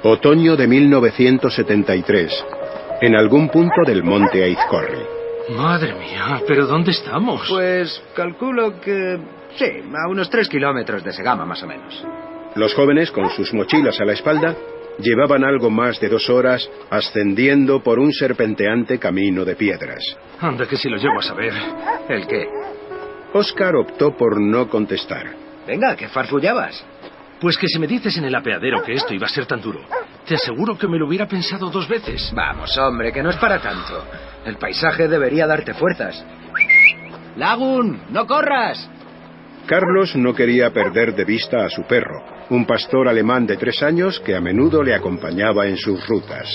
Otoño de 1973, en algún punto del monte Aizcorri. Madre mía, ¿pero dónde estamos? Pues calculo que... sí, a unos 3 kilómetros de Segama, más o menos. Los jóvenes, con sus mochilas a la espalda, llevaban algo más de 2 horas ascendiendo por un serpenteante camino de piedras. Anda, que si lo llego a saber. ¿El qué? Oscar optó por no contestar. Venga, ¿qué farfullabas? Pues que si me dices en el apeadero que esto iba a ser tan duro, te aseguro que me lo hubiera pensado 2 veces. Vamos, hombre, que no es para tanto. El paisaje debería darte fuerzas. ¡Lagun, no corras! Carlos no quería perder de vista a su perro, un pastor alemán de 3 años que a menudo le acompañaba en sus rutas.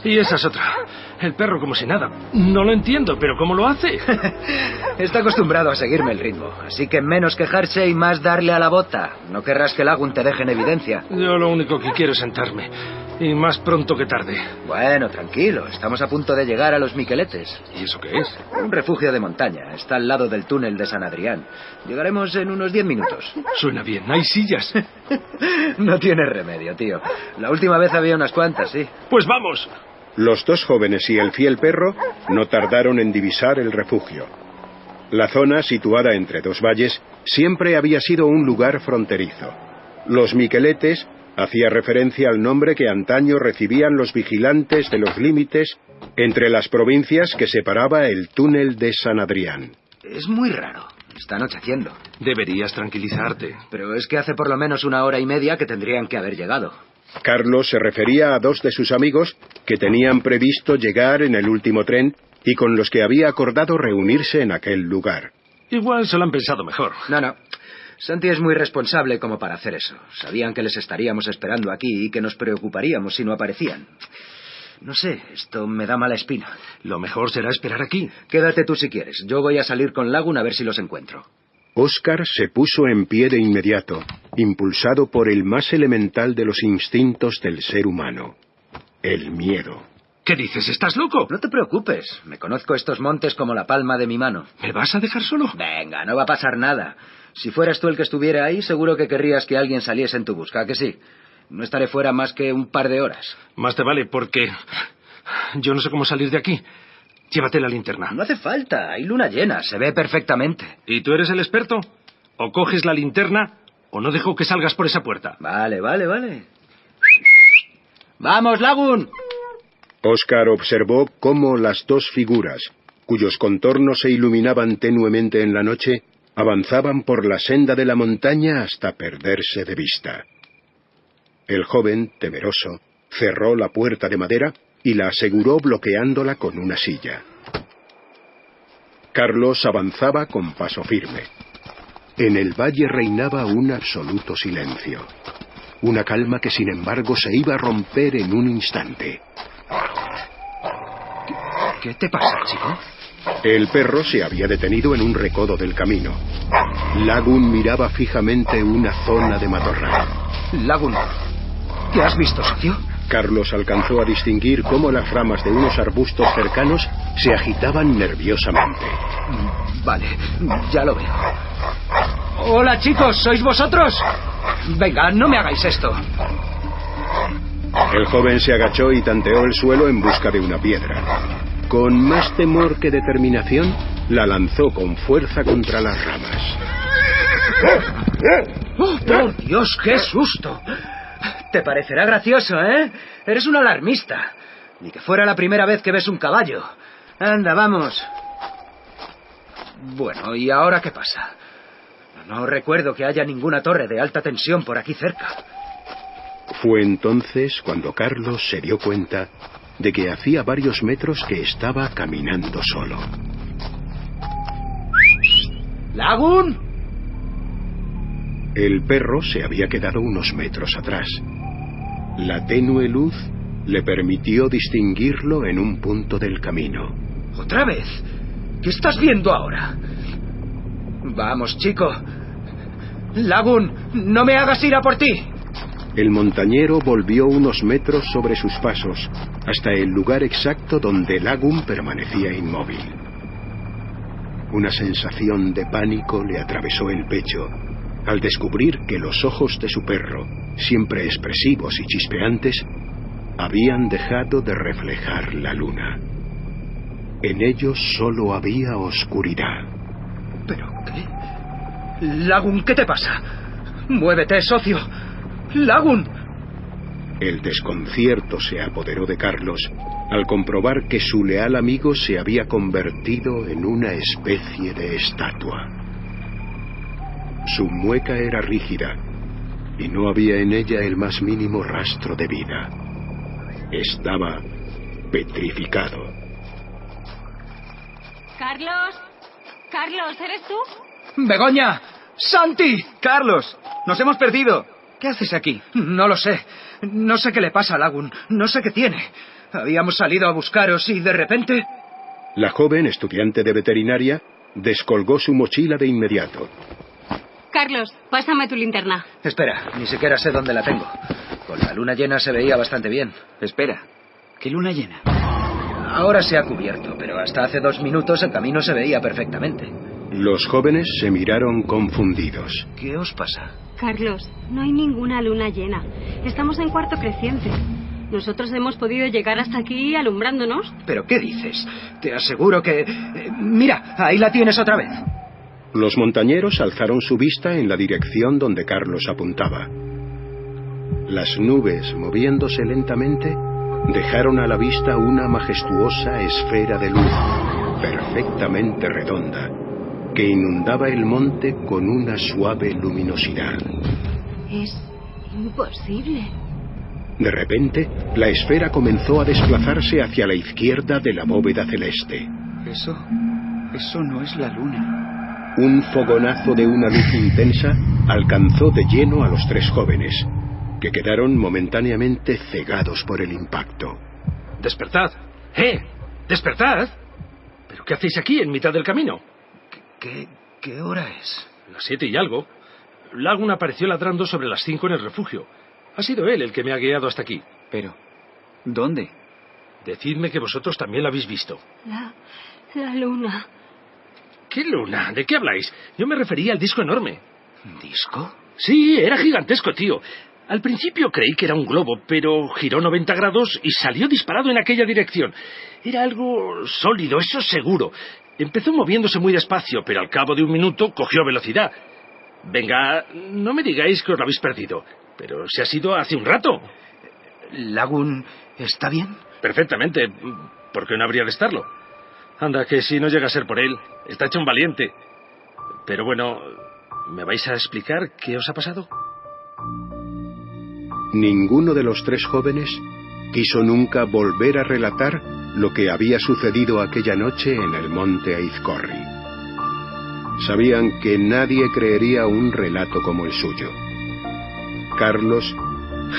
Y esa es otra. El perro como si nada. No lo entiendo, pero ¿cómo lo hace? Está acostumbrado a seguirme el ritmo, así que menos quejarse y más darle a la bota. No querrás que Lagun te deje en evidencia. Yo lo único que quiero es sentarme. Y más pronto que tarde. Bueno, tranquilo. Estamos a punto de llegar a los Miqueletes. ¿Y eso qué es? Un refugio de montaña. Está al lado del túnel de San Adrián. Llegaremos en unos 10 minutos. Suena bien. Hay sillas. No tiene remedio, tío. La última vez había unas cuantas, sí. Pues vamos. Los 2 jóvenes y el fiel perro no tardaron en divisar el refugio. La zona, situada entre 2 valles, siempre había sido un lugar fronterizo. Los Miqueletes hacía referencia al nombre que antaño recibían los vigilantes de los límites entre las provincias que separaba el túnel de San Adrián. Es muy raro. Está anocheciendo. Deberías tranquilizarte. Pero es que hace por lo menos 1 hora y media que tendrían que haber llegado. Carlos se refería a 2 de sus amigos que tenían previsto llegar en el último tren y con los que había acordado reunirse en aquel lugar. Igual se lo han pensado mejor. No. Santi es muy responsable como para hacer eso. Sabían que les estaríamos esperando aquí y que nos preocuparíamos si no aparecían. No sé, esto me da mala espina. Lo mejor será esperar aquí. Quédate tú si quieres. Yo voy a salir con Lagun a ver si los encuentro. Oscar se puso en pie de inmediato, impulsado por el más elemental de los instintos del ser humano, el miedo. ¿Qué dices? ¿Estás loco? No te preocupes. Me conozco estos montes como la palma de mi mano. ¿Me vas a dejar solo? Venga, no va a pasar nada. Si fueras tú el que estuviera ahí, seguro que querrías que alguien saliese en tu busca, ¿a que sí? No estaré fuera más que un par de horas. Más te vale, porque yo no sé cómo salir de aquí. Llévate la linterna. No hace falta, hay luna llena, se ve perfectamente. ¿Y tú eres el experto? O coges la linterna o no dejo que salgas por esa puerta. Vale. ¡Vamos, Lagun! Oscar observó cómo las 2 figuras, cuyos contornos se iluminaban tenuemente en la noche, avanzaban por la senda de la montaña hasta perderse de vista. El joven, temeroso, cerró la puerta de madera y la aseguró bloqueándola con una silla. Carlos avanzaba con paso firme. En el valle reinaba un absoluto silencio. Una calma que sin embargo se iba a romper en un instante. ¿Qué te pasa, chico? El perro se había detenido en un recodo del camino. Lagun miraba fijamente una zona de matorral. Lagun, ¿qué has visto, socio? Carlos alcanzó a distinguir cómo las ramas de unos arbustos cercanos se agitaban nerviosamente. Vale, ya lo veo. Hola, chicos, ¿sois vosotros? Venga, no me hagáis esto. El joven se agachó y tanteó el suelo en busca de una piedra. Con más temor que determinación, la lanzó con fuerza contra las ramas. ¡Oh, por Dios, qué susto! Te parecerá gracioso, ¿eh? Eres un alarmista. Ni que fuera la primera vez que ves un caballo. Anda, vamos. Bueno, ¿y ahora qué pasa? No recuerdo que haya ninguna torre de alta tensión por aquí cerca. Fue entonces cuando Carlos se dio cuenta de que hacía varios metros que estaba caminando solo. ¡Lagun! El perro se había quedado unos metros atrás. La tenue luz le permitió distinguirlo en un punto del camino. ¿Otra vez? ¿Qué estás viendo ahora? Vamos, chico. Lagun, no me hagas ir a por ti. El montañero volvió unos metros sobre sus pasos, hasta el lugar exacto donde Lagun permanecía inmóvil. Una sensación de pánico le atravesó el pecho, al descubrir que los ojos de su perro, siempre expresivos y chispeantes, habían dejado de reflejar la luna. En ellos solo había oscuridad. ¿Pero qué? Lagun, ¿qué te pasa? ¡Muévete, socio! ¡Lagun! El desconcierto se apoderó de Carlos al comprobar que su leal amigo se había convertido en una especie de estatua. Su mueca era rígida y no había en ella el más mínimo rastro de vida. Estaba petrificado. Carlos, Carlos, ¿eres tú? ¡Begoña! ¡Santi! ¡Carlos! ¡Nos hemos perdido! ¿Qué haces aquí? No lo sé. No sé qué le pasa a Lagun. No sé qué tiene. Habíamos salido a buscaros y de repente... La joven estudiante de veterinaria descolgó su mochila de inmediato. Carlos, pásame tu linterna. Espera, ni siquiera sé dónde la tengo. Con la luna llena se veía bastante bien. Espera, ¿qué luna llena? Ahora se ha cubierto, pero hasta hace 2 minutos el camino se veía perfectamente. Los jóvenes se miraron confundidos. ¿Qué os pasa? Carlos, no hay ninguna luna llena. Estamos en cuarto creciente. Nosotros hemos podido llegar hasta aquí alumbrándonos. ¿Pero qué dices? Te aseguro que... mira, ahí la tienes otra vez. Los montañeros alzaron su vista en la dirección donde Carlos apuntaba. Las nubes, moviéndose lentamente, dejaron a la vista una majestuosa esfera de luz, perfectamente redonda, que inundaba el monte con una suave luminosidad. Es imposible. De repente, la esfera comenzó a desplazarse hacia la izquierda de la bóveda celeste. Eso no es la luna. Un fogonazo de una luz intensa alcanzó de lleno a los 3 jóvenes, que quedaron momentáneamente cegados por el impacto. ¡Despertad! ¡Despertad! ¿Pero qué hacéis aquí, en mitad del camino? ¿Qué hora es? Las 7 y algo. Lagun apareció ladrando sobre las 5 en el refugio. Ha sido él el que me ha guiado hasta aquí. Pero, ¿dónde? Decidme que vosotros también la habéis visto. La luna. ¿Qué luna? ¿De qué habláis? Yo me refería al disco enorme. ¿Disco? Sí, era gigantesco, tío. Al principio creí que era un globo, pero giró 90 grados y salió disparado en aquella dirección. Era algo sólido, eso seguro. Empezó moviéndose muy despacio, pero al cabo de 1 minuto cogió velocidad. Venga, no me digáis que os lo habéis perdido, pero se ha sido hace un rato. ¿Lagun está bien? Perfectamente. ¿Por qué no habría de estarlo? Anda, que si no llega a ser por él, está hecho un valiente. Pero bueno, ¿me vais a explicar qué os ha pasado? Ninguno de los 3 jóvenes quiso nunca volver a relatar lo que había sucedido aquella noche en el monte Aizcorri. Sabían que nadie creería un relato como el suyo. Carlos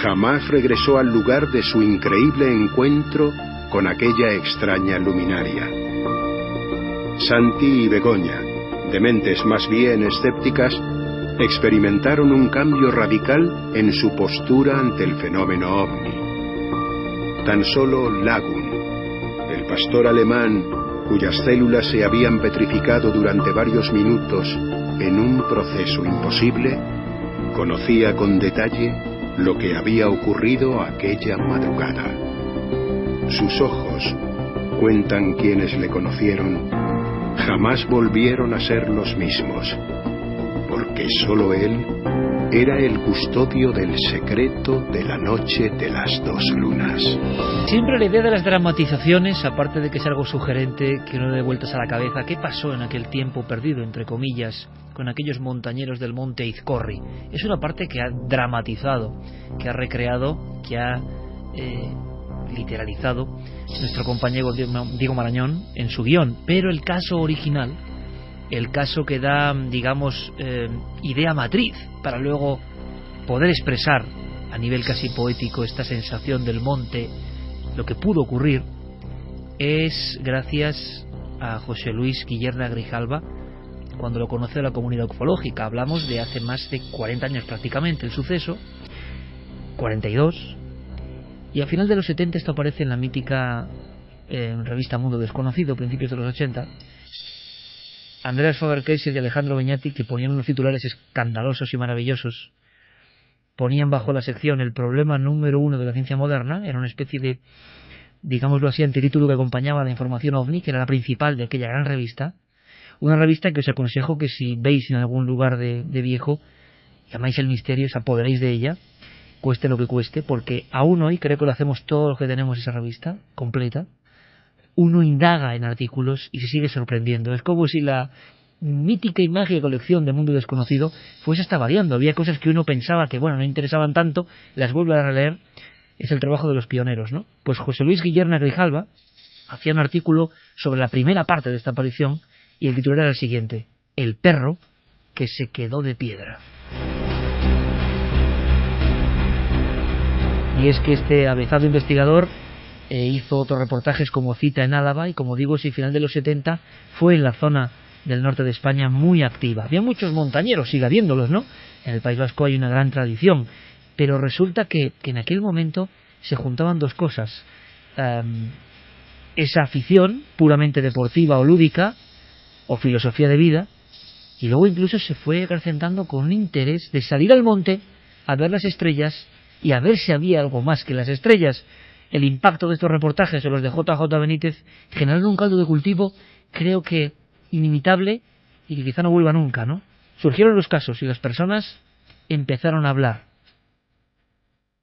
jamás regresó al lugar de su increíble encuentro con aquella extraña luminaria. Santi y Begoña, de mentes más bien escépticas, experimentaron un cambio radical en su postura ante el fenómeno ovni. Tan solo Lagun, el pastor alemán cuyas células se habían petrificado durante varios minutos en un proceso imposible, conocía con detalle lo que había ocurrido aquella madrugada. Sus ojos, cuentan quienes le conocieron, jamás volvieron a ser los mismos, porque solo él era el custodio del secreto de la noche de las 2 lunas. Siempre la idea de las dramatizaciones, aparte de que es algo sugerente, que no dé vueltas a la cabeza, ¿qué pasó en aquel tiempo perdido, entre comillas, con aquellos montañeros del monte Aizcorri? Es una parte que ha dramatizado, que ha recreado, que ha literalizado nuestro compañero Diego Marañón en su guión, pero el caso original, el caso que da, digamos, idea matriz para luego poder expresar a nivel casi poético esta sensación del monte, lo que pudo ocurrir, es gracias a José Luis Guillerna Grijalva, cuando lo conoció la comunidad ufológica. Hablamos de hace más de 40 años prácticamente el suceso, 42, y a final de los 70 esto aparece en la mítica revista Mundo Desconocido, principios de los 80. Andreas Faber-Kaiser y Alejandro Beñati, que ponían unos titulares escandalosos y maravillosos, ponían bajo la sección el problema número 1 de la ciencia moderna. Era una especie de, digámoslo así, antitítulo que acompañaba la información OVNI, que era la principal de aquella gran revista. Una revista que os aconsejo que si veis en algún lugar de Viejo, llamáis el misterio, os apoderéis de ella, cueste lo que cueste, porque aún hoy creo que lo hacemos todos los que tenemos esa revista completa. Uno indaga en artículos y se sigue sorprendiendo. Es como si la mítica y mágica colección de Mundo Desconocido fuese hasta variando. Había cosas que uno pensaba que, bueno, no interesaban tanto, las vuelve a releer. Es el trabajo de los pioneros, ¿no? Pues José Luis Guillerna Grijalva hacía un artículo sobre la primera parte de esta aparición y el titular era el siguiente: El perro que se quedó de piedra. Y es que este avezado investigador hizo otros reportajes como Cita en Álava, y como digo, ese final de los 70 fue en la zona del norte de España muy activa. Había muchos montañeros, sigue habiéndolos, ¿no? En el País Vasco hay una gran tradición, pero resulta que en aquel momento se juntaban dos cosas. Esa afición puramente deportiva o lúdica, o filosofía de vida, y luego incluso se fue acrecentando con un interés de salir al monte a ver las estrellas y a ver si había algo más que las estrellas. El impacto de estos reportajes o los de JJ Benítez generaron un caldo de cultivo, creo que inimitable, y que quizá no vuelva nunca, ¿no? Surgieron los casos y las personas empezaron a hablar.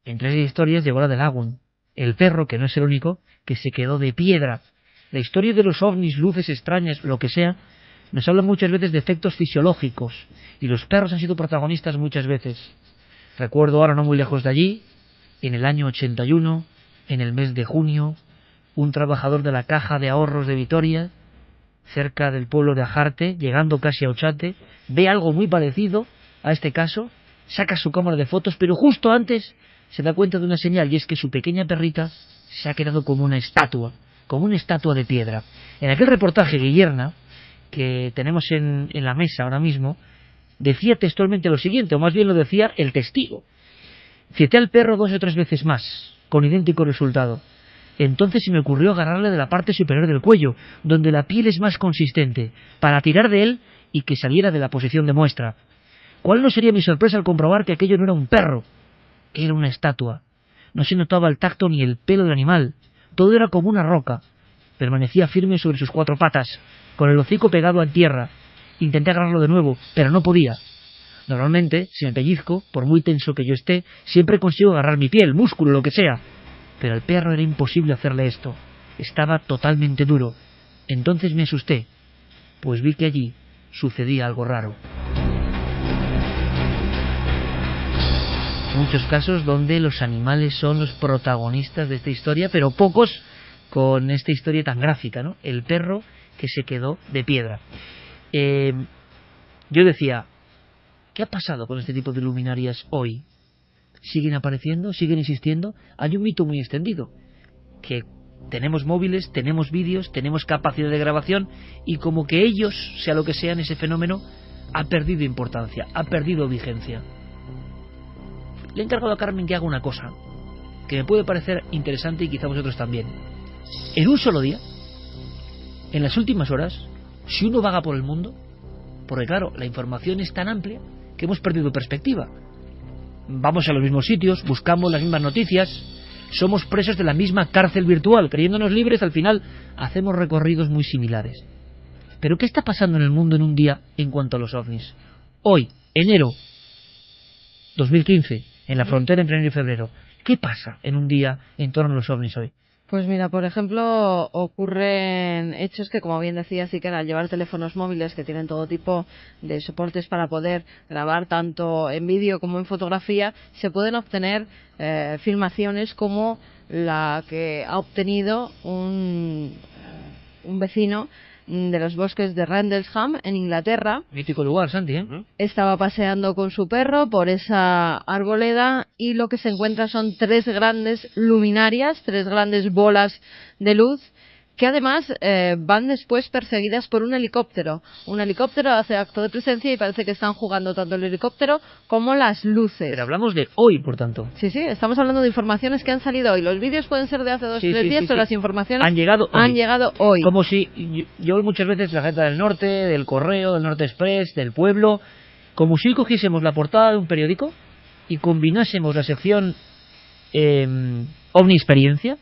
Entre esas historias llegó la del Lagun, el perro, que no es el único, que se quedó de piedra. La historia de los ovnis, luces extrañas, lo que sea, nos habla muchas veces de efectos fisiológicos, y los perros han sido protagonistas muchas veces. Recuerdo ahora, no muy lejos de allí, en el año 81, en el mes de junio, un trabajador de la Caja de Ahorros de Vitoria, cerca del pueblo de Ajarte, llegando casi a Ochate, ve algo muy parecido a este caso, saca su cámara de fotos, pero justo antes se da cuenta de una señal, y es que su pequeña perrita se ha quedado como una estatua de piedra. En aquel reportaje, Guillerna, que tenemos en la mesa ahora mismo, decía textualmente lo siguiente, o más bien lo decía el testigo: cité al perro 2 o 3 veces más, con idéntico resultado. Entonces se me ocurrió agarrarle de la parte superior del cuello, donde la piel es más consistente, para tirar de él y que saliera de la posición de muestra. ¿Cuál no sería mi sorpresa al comprobar que aquello no era un perro? Era una estatua. No se notaba el tacto ni el pelo del animal. Todo era como una roca. Permanecía firme sobre sus 4 patas, con el hocico pegado a tierra. Intenté agarrarlo de nuevo, pero no podía. Normalmente, si me pellizco, por muy tenso que yo esté, siempre consigo agarrar mi piel, músculo, lo que sea. Pero al perro era imposible hacerle esto. Estaba totalmente duro. Entonces me asusté, pues vi que allí sucedía algo raro. Muchos casos donde los animales son los protagonistas de esta historia, pero pocos con esta historia tan gráfica, ¿no? El perro que se quedó de piedra. Yo decía, ¿qué ha pasado con este tipo de luminarias hoy? ¿Siguen apareciendo? ¿Siguen existiendo? Hay un mito muy extendido, que tenemos móviles, tenemos vídeos, tenemos capacidad de grabación, y como que ellos, sea lo que sean, ese fenómeno ha perdido importancia, ha perdido vigencia. Le he encargado a Carmen que haga una cosa que me puede parecer interesante y quizá vosotros también. En un solo día, en las últimas horas, si uno vaga por el mundo, porque claro, la información es tan amplia que hemos perdido perspectiva. Vamos a los mismos sitios, buscamos las mismas noticias, somos presos de la misma cárcel virtual, creyéndonos libres, al final hacemos recorridos muy similares. Pero ¿qué está pasando en el mundo en un día en cuanto a los ovnis? Hoy, enero 2015, en la frontera entre enero y febrero, ¿qué pasa en un día en torno a los ovnis hoy? Pues mira, por ejemplo, ocurren hechos que, como bien decía, sí que al llevar teléfonos móviles que tienen todo tipo de soportes para poder grabar tanto en vídeo como en fotografía, se pueden obtener filmaciones como la que ha obtenido un vecino de los bosques de Rendlesham, en Inglaterra. Mítico lugar, Santi, ¿eh? Estaba paseando con su perro por esa arboleda y lo que se encuentra son 3 grandes luminarias, 3 grandes bolas de luz que además van después perseguidas por un helicóptero. Un helicóptero hace acto de presencia y parece que están jugando tanto el helicóptero como las luces. Pero hablamos de hoy, por tanto. Sí, estamos hablando de informaciones que han salido hoy. Los vídeos pueden ser de hace 2 o 3 días, pero las informaciones han llegado hoy. Como si yo muchas veces la gente del norte, del Correo, del Norte Express, del Pueblo, como si cogiésemos la portada de un periódico y combinásemos la sección OVNI Experiencia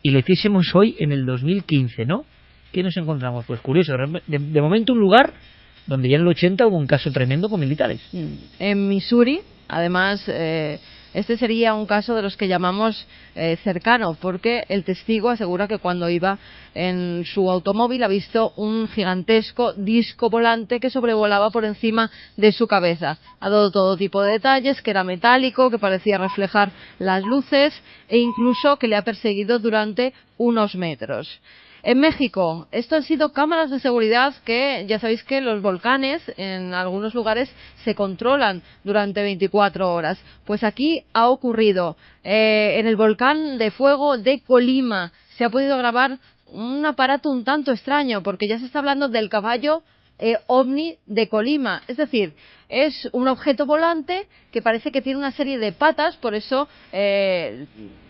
y le hiciésemos hoy en el 2015, ¿no? ¿Qué nos encontramos? Pues curioso, de momento un lugar donde ya en el 80 hubo un caso tremendo con militares. En Missouri, además, este sería un caso de los que llamamos cercano, porque el testigo asegura que cuando iba en su automóvil ha visto un gigantesco disco volante que sobrevolaba por encima de su cabeza. Ha dado todo tipo de detalles, que era metálico, que parecía reflejar las luces e incluso que le ha perseguido durante unos metros. En México, esto han sido cámaras de seguridad que, ya sabéis que los volcanes en algunos lugares se controlan durante 24 horas. Pues aquí ha ocurrido. En el volcán de fuego de Colima se ha podido grabar un aparato un tanto extraño, porque ya se está hablando del caballo OVNI de Colima. Es decir, es un objeto volante que parece que tiene una serie de patas, por eso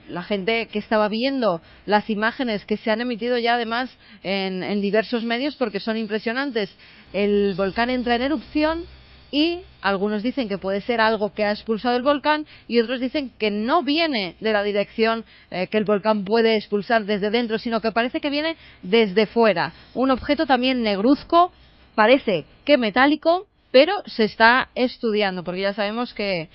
la gente que estaba viendo las imágenes que se han emitido ya además en diversos medios, porque son impresionantes. El volcán entra en erupción y algunos dicen que puede ser algo que ha expulsado el volcán y otros dicen que no viene de la dirección que el volcán puede expulsar desde dentro, sino que parece que viene desde fuera. Un objeto también negruzco, parece que metálico, pero se está estudiando, porque ya sabemos que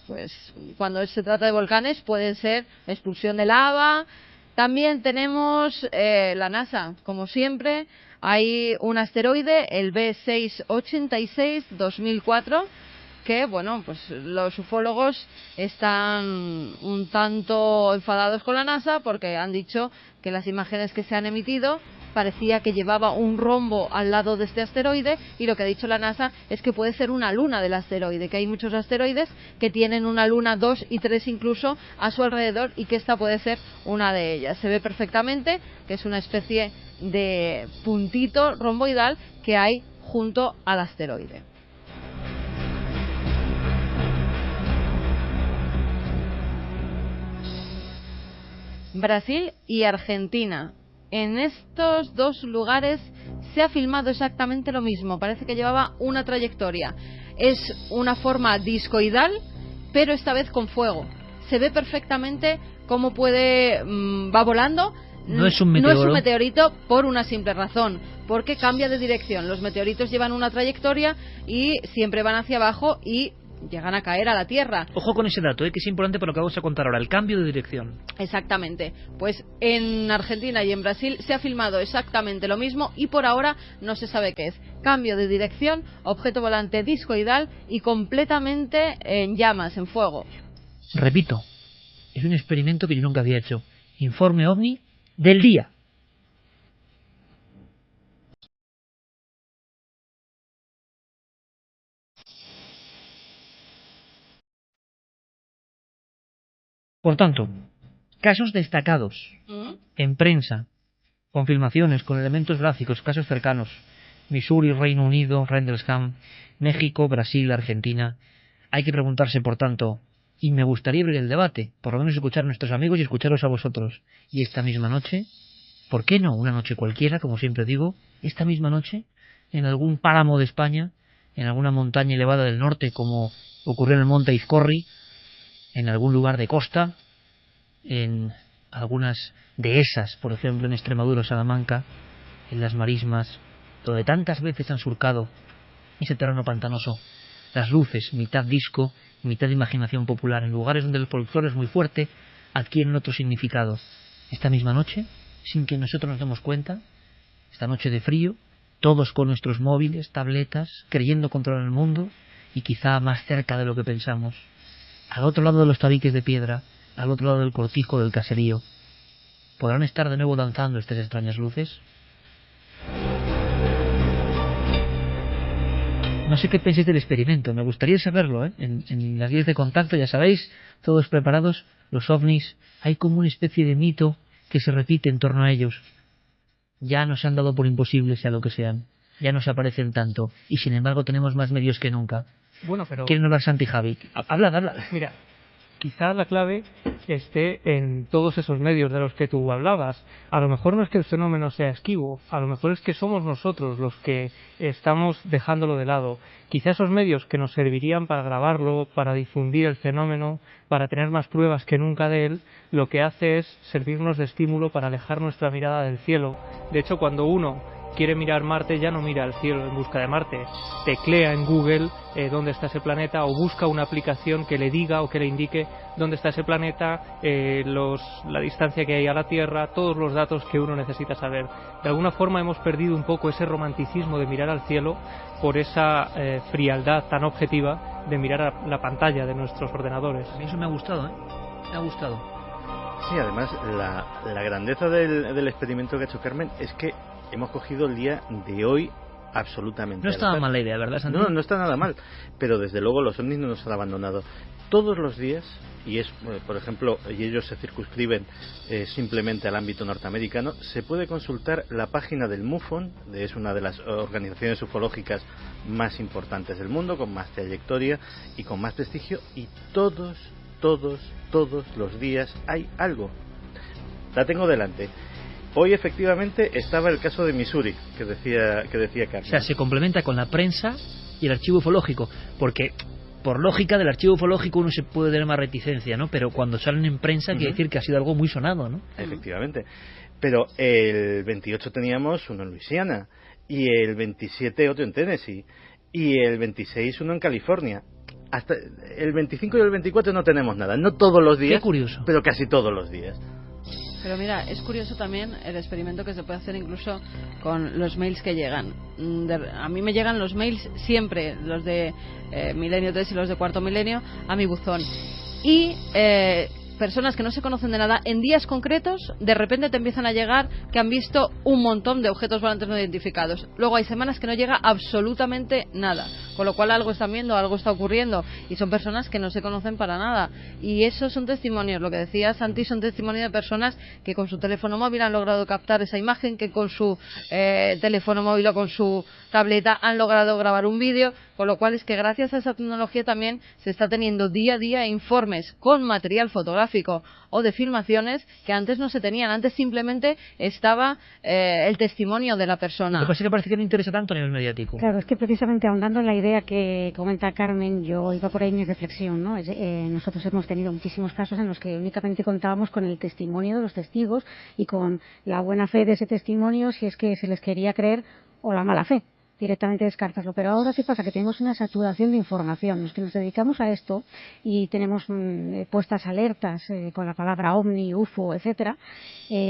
pues cuando se trata de volcanes puede ser expulsión de lava. También tenemos la NASA, como siempre. Hay un asteroide, el B686-2004, que, bueno, pues los ufólogos están un tanto enfadados con la NASA porque han dicho que las imágenes que se han emitido parecía que llevaba un rombo al lado de este asteroide, y lo que ha dicho la NASA es que puede ser una luna del asteroide, que hay muchos asteroides que tienen una luna, 2 y 3 incluso a su alrededor, y que esta puede ser una de ellas. Se ve perfectamente que es una especie de puntito romboidal que hay junto al asteroide. Brasil y Argentina. En estos dos lugares se ha filmado exactamente lo mismo. Parece que llevaba una trayectoria. Es una forma discoidal, pero esta vez con fuego. Se ve perfectamente cómo va volando. No es un meteoro. No es un meteorito por una simple razón, porque cambia de dirección. Los meteoritos llevan una trayectoria y siempre van hacia abajo y llegan a caer a la Tierra. Ojo con ese dato, que es importante para lo que vamos a contar ahora, el cambio de dirección. Exactamente. Pues en Argentina y en Brasil se ha filmado exactamente lo mismo y por ahora no se sabe qué es. Cambio de dirección, objeto volante discoidal y completamente en llamas, en fuego. Repito, es un experimento que yo nunca había hecho. Informe OVNI del día. Por tanto, casos destacados en prensa, confirmaciones con elementos gráficos, casos cercanos: Missouri, Reino Unido, Rendlesham, México, Brasil, Argentina. Hay que preguntarse, por tanto, y me gustaría abrir el debate, por lo menos escuchar a nuestros amigos y escucharos a vosotros. Y esta misma noche, ¿por qué no una noche cualquiera, como siempre digo, esta misma noche, en algún páramo de España, en alguna montaña elevada del norte, como ocurrió en el monte Izcorri, en algún lugar de costa, en algunas dehesas, por ejemplo en Extremadura o Salamanca, en las marismas, donde tantas veces han surcado ese terreno pantanoso las luces, mitad disco, mitad imaginación popular, en lugares donde el folclore es muy fuerte, adquieren otro significado. Esta misma noche, sin que nosotros nos demos cuenta, esta noche de frío, todos con nuestros móviles, tabletas, creyendo controlar el mundo, y quizá más cerca de lo que pensamos, al otro lado de los tabiques de piedra, al otro lado del cortijo del caserío, ¿podrán estar de nuevo danzando estas extrañas luces? No sé qué penséis del experimento, me gustaría saberlo, ¿eh? En las guías de contacto, ya sabéis, todos preparados, los ovnis, hay como una especie de mito que se repite en torno a ellos. ya nos han dado por imposibles, sea lo que sean. Ya no se aparecen tanto. Y sin embargo tenemos más medios que nunca. Bueno, pero... ¿Quieren hablar Santi y Javi? Habla. Mira, quizá la clave esté en todos esos medios de los que tú hablabas. A lo mejor no es que el fenómeno sea esquivo, a lo mejor es que somos nosotros los que estamos dejándolo de lado. Quizá esos medios que nos servirían para grabarlo, para difundir el fenómeno, para tener más pruebas que nunca de él, lo que hace es servirnos de estímulo para alejar nuestra mirada del cielo. De hecho, cuando uno quiere mirar Marte, ya no mira al cielo en busca de Marte, teclea en Google dónde está ese planeta, o busca una aplicación que le diga o que le indique dónde está ese planeta, la distancia que hay a la Tierra, todos los datos que uno necesita saber. De alguna forma hemos perdido un poco ese romanticismo de mirar al cielo por esa frialdad tan objetiva de mirar a la pantalla de nuestros ordenadores. A mí eso me ha gustado, me ha gustado. Sí, además la grandeza del experimento que ha hecho Carmen es que hemos cogido el día de hoy absolutamente. No estaba mal la idea, ¿verdad, Santi? No está nada mal, pero desde luego los ovnis no nos han abandonado. Todos los días, y es, por ejemplo, y ellos se circunscriben simplemente al ámbito norteamericano, se puede consultar la página del MUFON, es una de las organizaciones ufológicas más importantes del mundo, con más trayectoria y con más prestigio, y todos los días hay algo. La tengo delante. Hoy efectivamente estaba el caso de Missouri, que decía Carmen. O sea, se complementa con la prensa y el archivo ufológico, porque por lógica del archivo ufológico uno se puede tener más reticencia, ¿no? Pero cuando salen en prensa quiere decir que ha sido algo muy sonado, ¿no? Efectivamente. Pero el 28 teníamos uno en Luisiana, y el 27 otro en Tennessee, y el 26 uno en California. Hasta el 25 y el 24 no tenemos nada, no todos los días. Qué curioso. Pero casi todos los días. Pero mira, es curioso también el experimento que se puede hacer incluso con los mails que llegan. A mí me llegan los mails siempre, los de Milenio 3 y los de Cuarto Milenio, a mi buzón. Y personas que no se conocen de nada, en días concretos, de repente te empiezan a llegar que han visto un montón de objetos volantes no identificados. Luego hay semanas que no llega absolutamente nada, con lo cual algo están viendo, algo está ocurriendo, y son personas que no se conocen para nada. Y esos son testimonios, lo que decía Santi, son testimonios de personas que con su teléfono móvil han logrado captar esa imagen, que con su teléfono móvil o con su tableta han logrado grabar un vídeo, con lo cual es que gracias a esa tecnología también se está teniendo día a día informes con material fotográfico o de filmaciones que antes no se tenían. Antes simplemente estaba el testimonio de la persona. Lo que pasa es que parece que no interesa tanto a nivel mediático. Claro, es que precisamente ahondando en la idea que comenta Carmen, yo iba por ahí mi reflexión, ¿no? Nosotros hemos tenido muchísimos casos en los que únicamente contábamos con el testimonio de los testigos y con la buena fe de ese testimonio, si es que se les quería creer, o la mala fe. Directamente descartarlo. Pero ahora sí pasa que tenemos una saturación de información. Los que nos dedicamos a esto y tenemos puestas alertas con la palabra ovni, UFO, etcétera,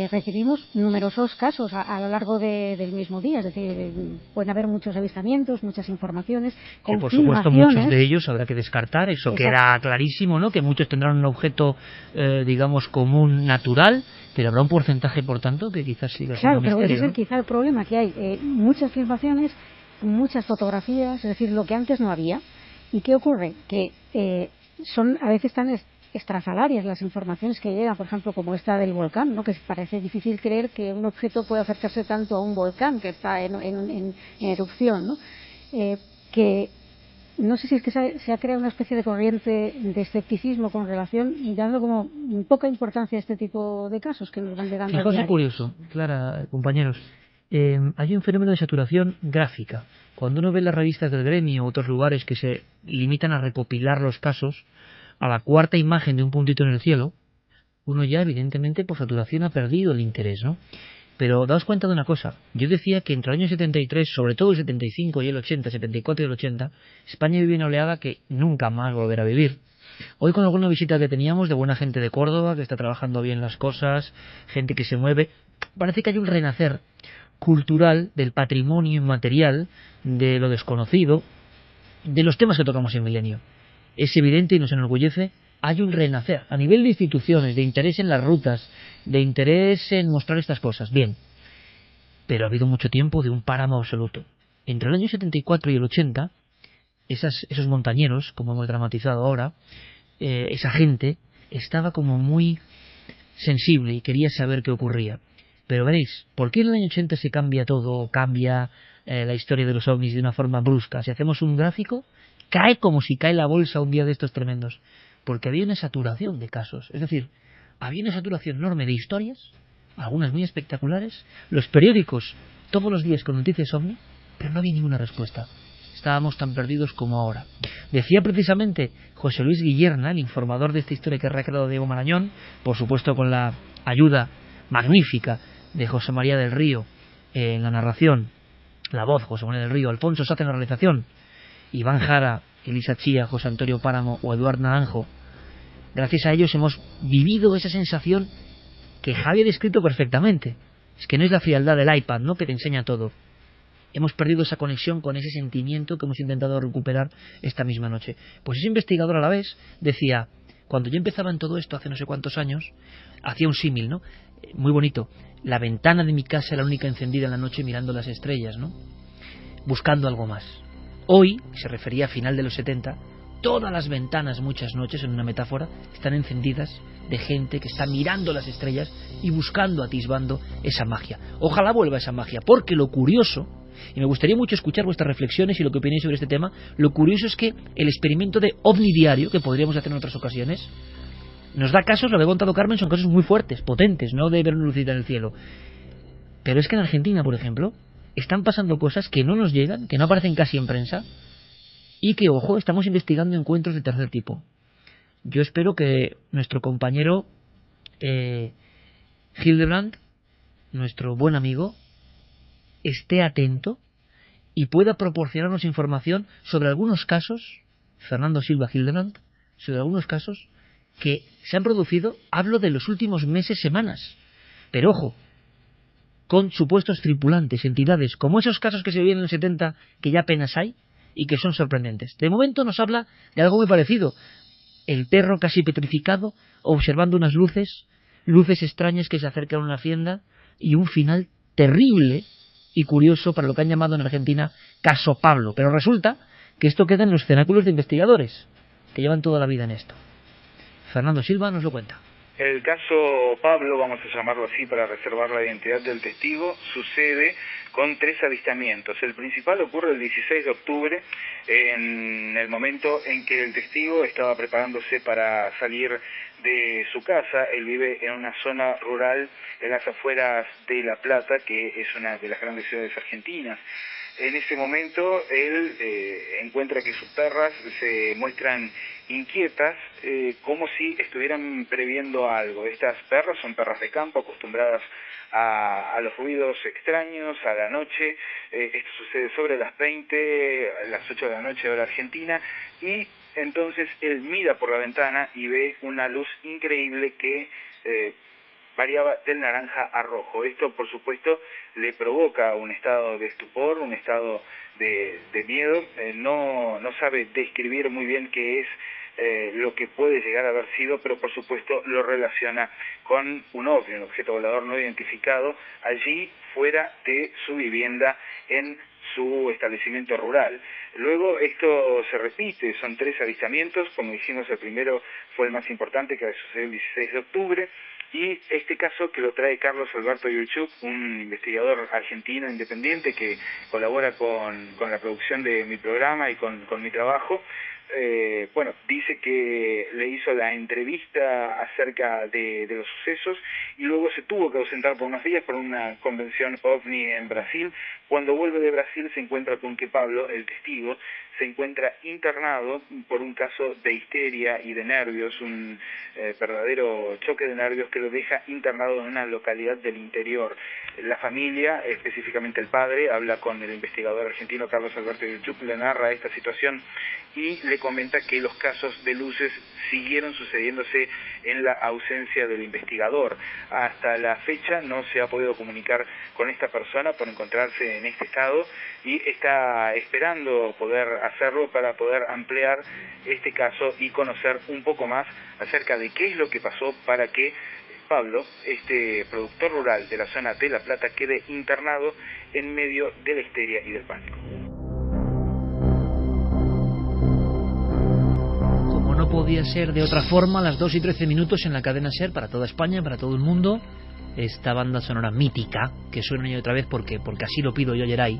recibimos numerosos casos a lo largo del mismo día. Es decir, pueden haber muchos avistamientos, muchas informaciones, que por supuesto muchos de ellos habrá que descartar. Eso Exacto. Queda clarísimo, ¿no? Que muchos tendrán un objeto, digamos, común, natural, pero habrá un porcentaje, por tanto, que quizás siga siendo misterio. Claro, pero ese es quizá el problema, que hay muchas filmaciones, muchas fotografías, es decir, lo que antes no había. ¿Y qué ocurre? Que son a veces tan extrasalarias las informaciones que llegan, por ejemplo, como esta del volcán, ¿no? Que parece difícil creer que un objeto pueda acercarse tanto a un volcán que está en erupción, ¿no? Que no sé si es que se ha creado una especie de corriente de escepticismo con relación y dando como poca importancia a este tipo de casos que nos van llegando. Fijaos, es curioso, Clara, compañeros. Hay un fenómeno de saturación gráfica. Cuando uno ve las revistas del gremio u otros lugares que se limitan a recopilar los casos, a la cuarta imagen de un puntito en el cielo, uno ya evidentemente por saturación ha perdido el interés, ¿no? Pero daos cuenta de una cosa. Yo decía que entre el año 73, sobre todo el 75 y el 80, 74 y el 80, España vivió una oleada que nunca más volverá a vivir. Hoy, con alguna visita que teníamos de buena gente de Córdoba, que está trabajando bien las cosas, gente que se mueve, parece que hay un renacer cultural del patrimonio inmaterial, de lo desconocido, de los temas que tocamos en Milenio. Es evidente y nos enorgullece, hay un renacer a nivel de instituciones, de interés en las rutas, de interés en mostrar estas cosas. Bien, pero ha habido mucho tiempo de un páramo absoluto. Entre el año 74 y el 80, esos montañeros, como hemos dramatizado ahora, esa gente estaba como muy sensible y quería saber qué ocurría. Pero veréis, ¿por qué en el año 80 se cambia todo, cambia la historia de los ovnis de una forma brusca? Si hacemos un gráfico, cae como si cae la bolsa un día de estos tremendos. Porque había una saturación de casos. Es decir, había una saturación enorme de historias, algunas muy espectaculares, los periódicos todos los días con noticias ovni, pero no había ninguna respuesta. Estábamos tan perdidos como ahora. Decía precisamente José Luis Guillerna, el informador de esta historia que ha recreado Diego Marañón, por supuesto con la ayuda magnífica de José María del Río en la narración, la voz José María del Río, Alfonso Saz en la realización, Iván Jara, Elisa Chía, José Antonio Páramo o Eduard Naranjo. Gracias a ellos hemos vivido esa sensación que Javi ha descrito perfectamente. Es que no es la frialdad del iPad, ¿no?, que te enseña todo. Hemos perdido esa conexión con ese sentimiento que hemos intentado recuperar esta misma noche. Pues ese investigador a la vez decía, cuando yo empezaba en todo esto hace no sé cuántos años, hacía un símil, ¿no?, muy bonito. La ventana de mi casa era la única encendida en la noche mirando las estrellas, ¿no?, buscando algo más. Hoy, se refería a final de los 70, todas las ventanas, muchas noches, en una metáfora, están encendidas de gente que está mirando las estrellas y buscando, atisbando esa magia. Ojalá vuelva esa magia, porque lo curioso, y me gustaría mucho escuchar vuestras reflexiones y lo que opinéis sobre este tema, lo curioso es que el experimento de ovni diario, que podríamos hacer en otras ocasiones, nos da casos, lo que ha contado Carmen, son casos muy fuertes, potentes, no de ver una lucita en el cielo. Pero es que en Argentina, por ejemplo, están pasando cosas que no nos llegan, que no aparecen casi en prensa, y que, ojo, estamos investigando encuentros de tercer tipo. Yo espero que nuestro compañero Hildebrand, nuestro buen amigo, esté atento y pueda proporcionarnos información sobre algunos casos, Fernando Silva Hildebrand, sobre algunos casos que se han producido, hablo de los últimos meses, semanas, pero ojo, con supuestos tripulantes, entidades, como esos casos que se vivían en el 70, que ya apenas hay, y que son sorprendentes. De momento nos habla de algo muy parecido. El perro casi petrificado, observando unas luces extrañas que se acercan a una hacienda, y un final terrible y curioso para lo que han llamado en Argentina Caso Pablo. Pero resulta que esto queda en los cenáculos de investigadores, que llevan toda la vida en esto. Fernando Silva nos lo cuenta. El caso Pablo, vamos a llamarlo así para reservar la identidad del testigo, sucede con 3 avistamientos. El principal ocurre el 16 de octubre, en el momento en que el testigo estaba preparándose para salir de su casa. Él vive en una zona rural en las afueras de La Plata, que es una de las grandes ciudades argentinas. En ese momento él encuentra que sus perras se muestran inquietas, como si estuvieran previendo algo. Estas perras son perras de campo, acostumbradas a los ruidos extraños, a la noche. Esto sucede sobre las 20, las 8 de la noche hora argentina, y entonces él mira por la ventana y ve una luz increíble que variaba del naranja a rojo. Esto, por supuesto, le provoca un estado de estupor, un estado de miedo. No sabe describir muy bien qué es lo que puede llegar a haber sido, pero por supuesto lo relaciona con un ovni, un objeto volador no identificado, allí fuera de su vivienda en su establecimiento rural. Luego esto se repite, son 3 avistamientos, como dijimos, el primero fue el más importante, que sucedió el 16 de octubre, y este caso que lo trae Carlos Alberto Yurchuk, un investigador argentino independiente que colabora con la producción de mi programa y con mi trabajo. Dice que le hizo la entrevista acerca de los sucesos y luego se tuvo que ausentar por unos días por una convención OVNI en Brasil. Cuando vuelve de Brasil se encuentra con que Pablo, el testigo, se encuentra internado por un caso de histeria y de nervios, un verdadero choque de nervios que lo deja internado en una localidad del interior. La familia, específicamente el padre, habla con el investigador argentino Carlos Alberto Yurchuk, le narra esta situación y le comenta que los casos de luces siguieron sucediéndose en la ausencia del investigador. Hasta la fecha no se ha podido comunicar con esta persona por encontrarse en este estado y está esperando poder hacerlo para poder ampliar este caso y conocer un poco más acerca de qué es lo que pasó para que Pablo, este productor rural de la zona de La Plata, quede internado en medio de la histeria y del pánico. Como no podía ser de otra forma, las 2:13 en la cadena SER, para toda España, para todo el mundo, esta banda sonora mítica que suena una y otra vez porque así lo pido yo, Yeray,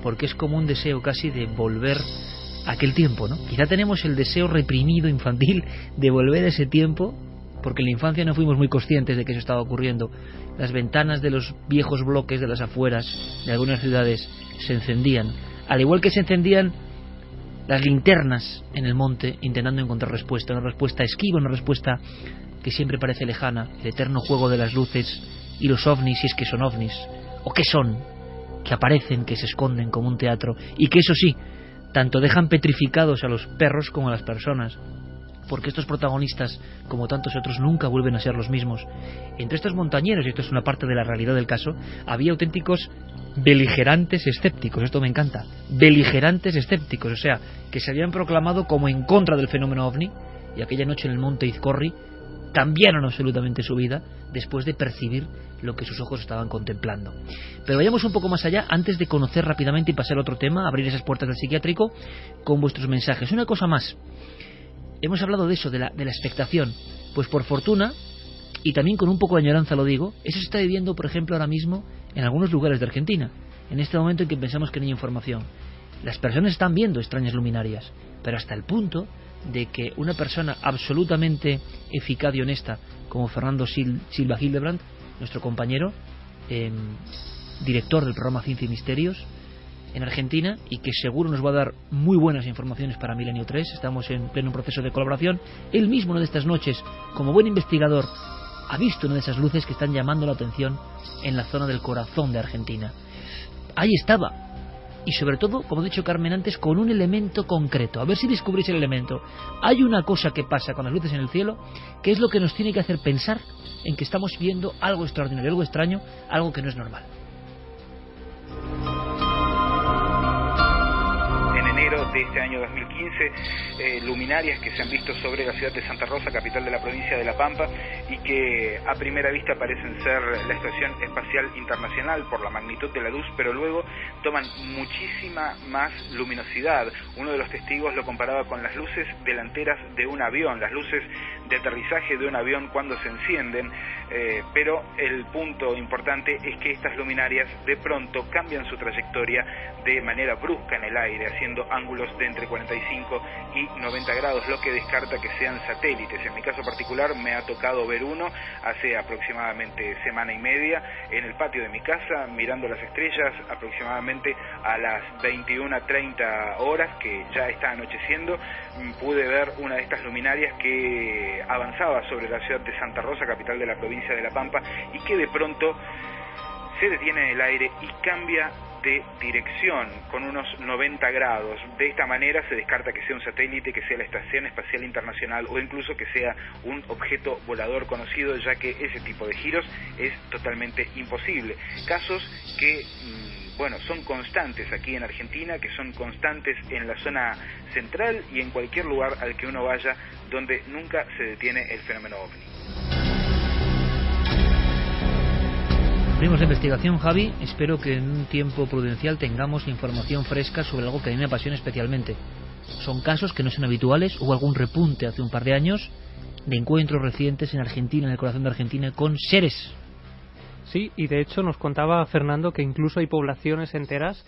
porque es como un deseo casi de volver a aquel tiempo, ¿no? Quizá tenemos el deseo reprimido infantil de volver a ese tiempo, porque en la infancia no fuimos muy conscientes de que eso estaba ocurriendo. Las ventanas de los viejos bloques de las afueras de algunas ciudades se encendían, al igual que se encendían las linternas en el monte intentando encontrar respuesta, una respuesta esquiva, una respuesta que siempre parece lejana, el eterno juego de las luces y los ovnis, si es que son ovnis, o qué son, que aparecen, que se esconden como un teatro, y que eso sí, tanto dejan petrificados a los perros como a las personas, porque estos protagonistas, como tantos otros, nunca vuelven a ser los mismos. Entre estos montañeros, y esto es una parte de la realidad del caso, había auténticos beligerantes escépticos, esto me encanta, beligerantes escépticos, o sea, que se habían proclamado como en contra del fenómeno ovni, y aquella noche en el monte Izcorri cambiaron absolutamente su vida después de percibir lo que sus ojos estaban contemplando. Pero vayamos un poco más allá antes de conocer rápidamente y pasar a otro tema, abrir esas puertas del psiquiátrico con vuestros mensajes. Una cosa más, hemos hablado de eso, de la expectación, pues por fortuna, y también con un poco de añoranza lo digo, eso se está viviendo, por ejemplo, ahora mismo en algunos lugares de Argentina, en este momento en que pensamos que no hay información. Las personas están viendo extrañas luminarias, pero hasta el punto de que una persona absolutamente eficaz y honesta como Fernando Silva Hildebrand, nuestro compañero, director del programa Ciencia y Misterios en Argentina, y que seguro nos va a dar muy buenas informaciones para Milenio 3, estamos en pleno proceso de colaboración. Él mismo una de estas noches, como buen investigador, ha visto una de esas luces que están llamando la atención en la zona del corazón de Argentina. Ahí estaba. Y sobre todo, como ha dicho Carmen antes, con un elemento concreto. A ver si descubrís el elemento. Hay una cosa que pasa con las luces en el cielo, que es lo que nos tiene que hacer pensar en que estamos viendo algo extraordinario, algo extraño, algo que no es normal. De este año 2015, luminarias que se han visto sobre la ciudad de Santa Rosa, capital de la provincia de La Pampa, y que a primera vista parecen ser la Estación Espacial Internacional por la magnitud de la luz, pero luego toman muchísima más luminosidad. Uno de los testigos lo comparaba con las luces delanteras de un avión, las luces de aterrizaje de un avión cuando se encienden, pero el punto importante es que estas luminarias de pronto cambian su trayectoria de manera brusca en el aire, haciendo ángulos de entre 45 y 90 grados, lo que descarta que sean satélites. En mi caso particular me ha tocado ver uno hace aproximadamente semana y media en el patio de mi casa, mirando las estrellas, aproximadamente a las 21:30 horas, que ya está anocheciendo. Pude ver una de estas luminarias que avanzaba sobre la ciudad de Santa Rosa, capital de la provincia de La Pampa, y que de pronto se detiene en el aire y cambia de dirección con unos 90 grados. De esta manera se descarta que sea un satélite, que sea la Estación Espacial Internacional o incluso que sea un objeto volador conocido, ya que ese tipo de giros es totalmente imposible. Casos que son constantes aquí en Argentina, que son constantes en la zona central y en cualquier lugar al que uno vaya donde nunca se detiene el fenómeno ovni. Abrimos la investigación, Javi. Espero que en un tiempo prudencial tengamos información fresca sobre algo que a mí me apasiona especialmente. Son casos que no son habituales. Hubo algún repunte hace un par de años de encuentros recientes en Argentina, en el corazón de Argentina, con seres. Sí, y de hecho nos contaba Fernando que incluso hay poblaciones enteras,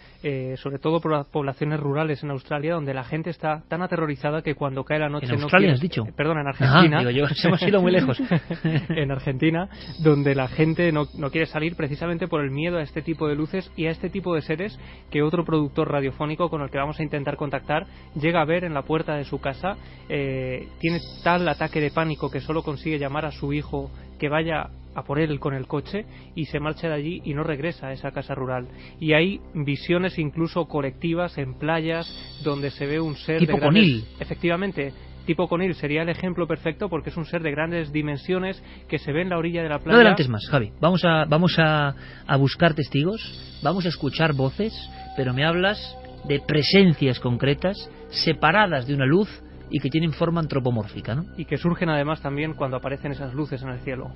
sobre todo poblaciones rurales en Australia, donde la gente está tan aterrorizada que cuando cae la noche... ¿En Australia has dicho? Perdón, en Argentina. Digo yo, hemos ido muy lejos. En Argentina, donde la gente no quiere salir precisamente por el miedo a este tipo de luces y a este tipo de seres que otro productor radiofónico con el que vamos a intentar contactar llega a ver en la puerta de su casa. Tiene tal ataque de pánico que solo consigue llamar a su hijo que vaya a por él con el coche y se marcha de allí y no regresa a esa casa rural. Y hay visiones incluso colectivas en playas donde se ve un ser tipo de grandes... Conil. Efectivamente, tipo Conil sería el ejemplo perfecto porque es un ser de grandes dimensiones que se ve en la orilla de la playa. No adelantes más, Javi. Vamos a buscar testigos, vamos a escuchar voces, pero me hablas de presencias concretas separadas de una luz y que tienen forma antropomórfica, ¿no? Y que surgen además también cuando aparecen esas luces en el cielo.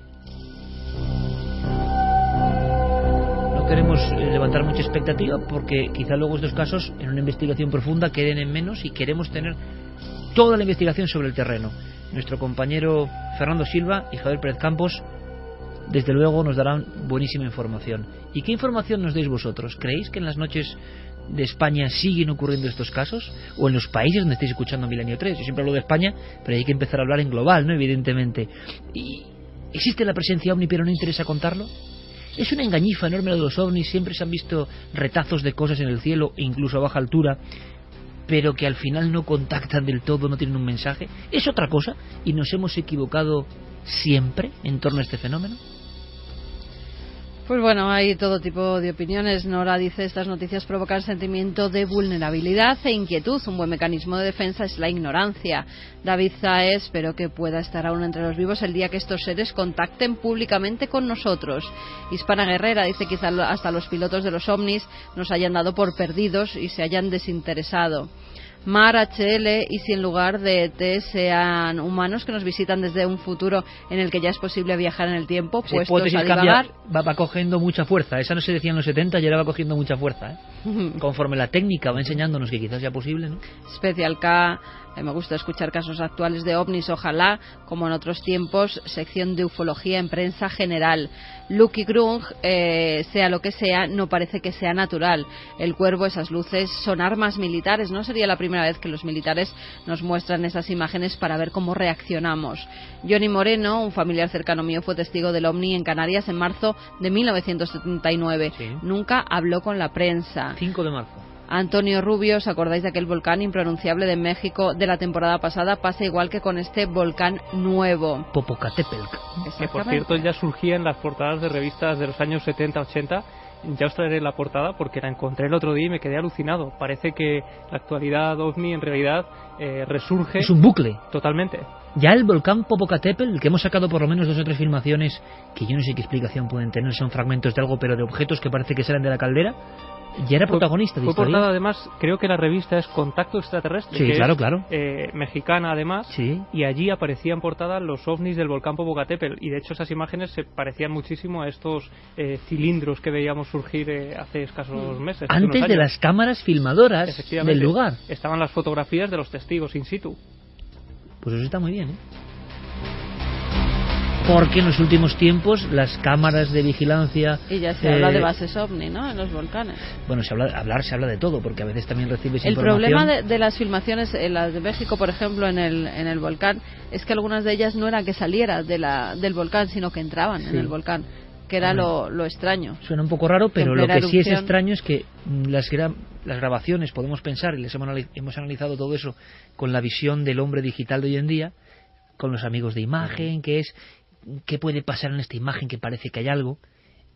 No queremos levantar mucha expectativa porque quizá luego estos casos en una investigación profunda queden en menos y queremos tener toda la investigación sobre el terreno. Nuestro compañero Fernando Silva y Javier Pérez Campos desde luego nos darán buenísima información. ¿Y qué información nos dais vosotros? ¿Creéis que en las noches de España siguen ocurriendo estos casos? ¿O en los países donde estáis escuchando Milenio 3? Yo siempre hablo de España, pero hay que empezar a hablar en global, ¿no? Evidentemente. ¿Y existe la presencia ovni pero no interesa contarlo? Es una engañifa enorme lo de los ovnis. Siempre se han visto retazos de cosas en el cielo, e incluso a baja altura, pero que al final no contactan del todo, no tienen un mensaje. ¿Es otra cosa? ¿Y nos hemos equivocado siempre en torno a este fenómeno? Pues bueno, hay todo tipo de opiniones. Nora dice: estas noticias provocan sentimiento de vulnerabilidad e inquietud. Un buen mecanismo de defensa es la ignorancia. David Zae: espero que pueda estar aún entre los vivos el día que estos seres contacten públicamente con nosotros. Hispana Guerrera dice: quizá hasta los pilotos de los ovnis nos hayan dado por perdidos y se hayan desinteresado. Mar HL: y si en lugar de ET sean humanos que nos visitan desde un futuro en el que ya es posible viajar en el tiempo, sí, puestos a divagar. Va cogiendo mucha fuerza. Esa no se decía en los 70 y ahora va cogiendo mucha fuerza, conforme la técnica va enseñándonos que quizás sea posible, ¿no? Special K: me gusta escuchar casos actuales de ovnis, ojalá, como en otros tiempos, sección de ufología en prensa general. Lucky Grung: sea lo que sea, no parece que sea natural. El Cuervo: esas luces son armas militares. No sería la primera vez que los militares nos muestran esas imágenes para ver cómo reaccionamos. Johnny Moreno: un familiar cercano mío fue testigo del ovni en Canarias en marzo de 1979. Sí. Nunca habló con la prensa. 5 de marzo. Antonio Rubio: ¿os acordáis de aquel volcán impronunciable de México de la temporada pasada? Pasa igual que con este volcán nuevo. Popocatépetl. Que por cierto ya surgía en las portadas de revistas de los años 70-80. Ya os traeré la portada porque la encontré el otro día y me quedé alucinado. Parece que la actualidad ovni en realidad resurge. Es un bucle. Totalmente. Ya el volcán Popocatépetl, que hemos sacado por lo menos 2 o 3 filmaciones que yo no sé qué explicación pueden tener, son fragmentos de algo, pero de objetos que parece que salen de la caldera. Ya era protagonista de fue historia. Portada, además, creo que la revista es Contacto Extraterrestre. Sí, que claro, es, claro. Mexicana, además. Sí. Y allí aparecían en portada los ovnis del volcán Popocatépetl. Y de hecho, esas imágenes se parecían muchísimo a estos cilindros que veíamos surgir hace escasos meses. Antes de las cámaras filmadoras del lugar. Estaban las fotografías de los testigos in situ. Pues eso está muy bien, ¿eh? Porque en los últimos tiempos las cámaras de vigilancia... Y ya se habla de bases ovni, ¿no?, en los volcanes. Bueno, se habla de todo, porque a veces también recibes el información... El problema de las filmaciones, las de México, por ejemplo, en el volcán, es que algunas de ellas no eran que saliera del volcán, sino que entraban en el volcán, que era lo extraño. Suena un poco raro, pero lo que sí es extraño es que las grabaciones, podemos pensar, y les hemos analizado todo eso con la visión del hombre digital de hoy en día, con los amigos de imagen, que es... ¿Qué puede pasar en esta imagen que parece que hay algo?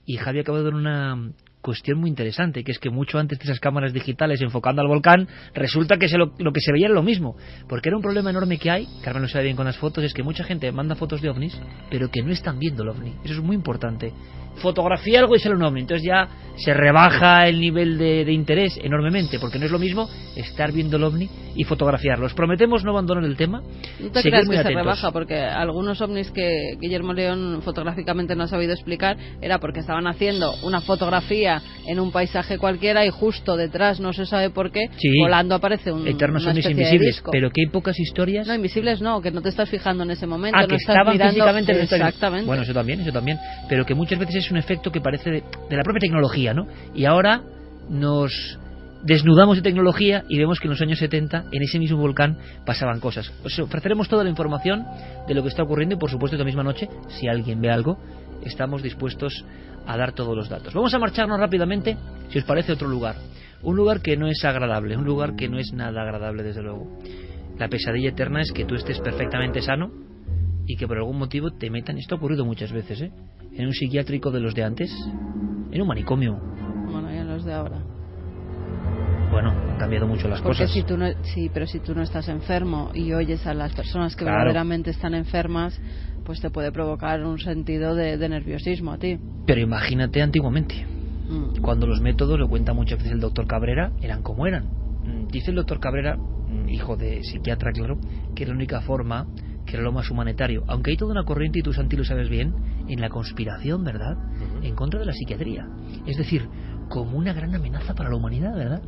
Y Javi acaba de dar una cuestión muy interesante, que es que mucho antes de esas cámaras digitales enfocando al volcán, resulta que lo que se veía era lo mismo, porque era un problema enorme que hay, Carmen lo sabe bien con las fotos, es que mucha gente manda fotos de ovnis, pero que no están viendo el ovni. Eso es muy importante. Fotografía algo y sale un ovni, entonces ya se rebaja el nivel de interés enormemente, porque no es lo mismo estar viendo el ovni y fotografiarlo. Os prometemos no abandonar el tema. No te creas que se rebaja, porque algunos ovnis que Guillermo León fotográficamente no ha sabido explicar era porque estaban haciendo una fotografía en un paisaje cualquiera y justo detrás, no se sabe por qué, volando aparece eternos ovnis invisibles, pero que hay pocas historias. No, invisibles no, que no te estás fijando en ese momento, no que estás estaban mirando físicamente. Exactamente. Bueno, eso también, pero que muchas veces es un efecto que parece de la propia tecnología, ¿no? Y ahora nos desnudamos de tecnología y vemos que en los años 70 en ese mismo volcán pasaban cosas. Os ofreceremos toda la información de lo que está ocurriendo y por supuesto esta misma noche, si alguien ve algo, estamos dispuestos a dar todos los datos. Vamos a marcharnos rápidamente, si os parece, a otro lugar. Un lugar que no es agradable, un lugar que no es nada agradable, desde luego. La pesadilla eterna es que tú estés perfectamente sano y que por algún motivo te metan. Esto ha ocurrido muchas veces, en un psiquiátrico de los de antes, en un manicomio. Bueno, y en los de ahora. Bueno, han cambiado mucho las cosas. Pero si tú no estás enfermo y oyes a las personas que verdaderamente están enfermas, pues te puede provocar un sentido de nerviosismo a ti. Pero imagínate antiguamente, cuando los métodos, lo cuenta muchas veces el doctor Cabrera, eran como eran. Dice el doctor Cabrera, hijo de psiquiatra, claro, que era la única forma, que era lo más humanitario, aunque hay toda una corriente, y tú, Santi, lo sabes bien, en la conspiración, ¿verdad?, en contra de la psiquiatría, es decir, como una gran amenaza para la humanidad, ¿verdad?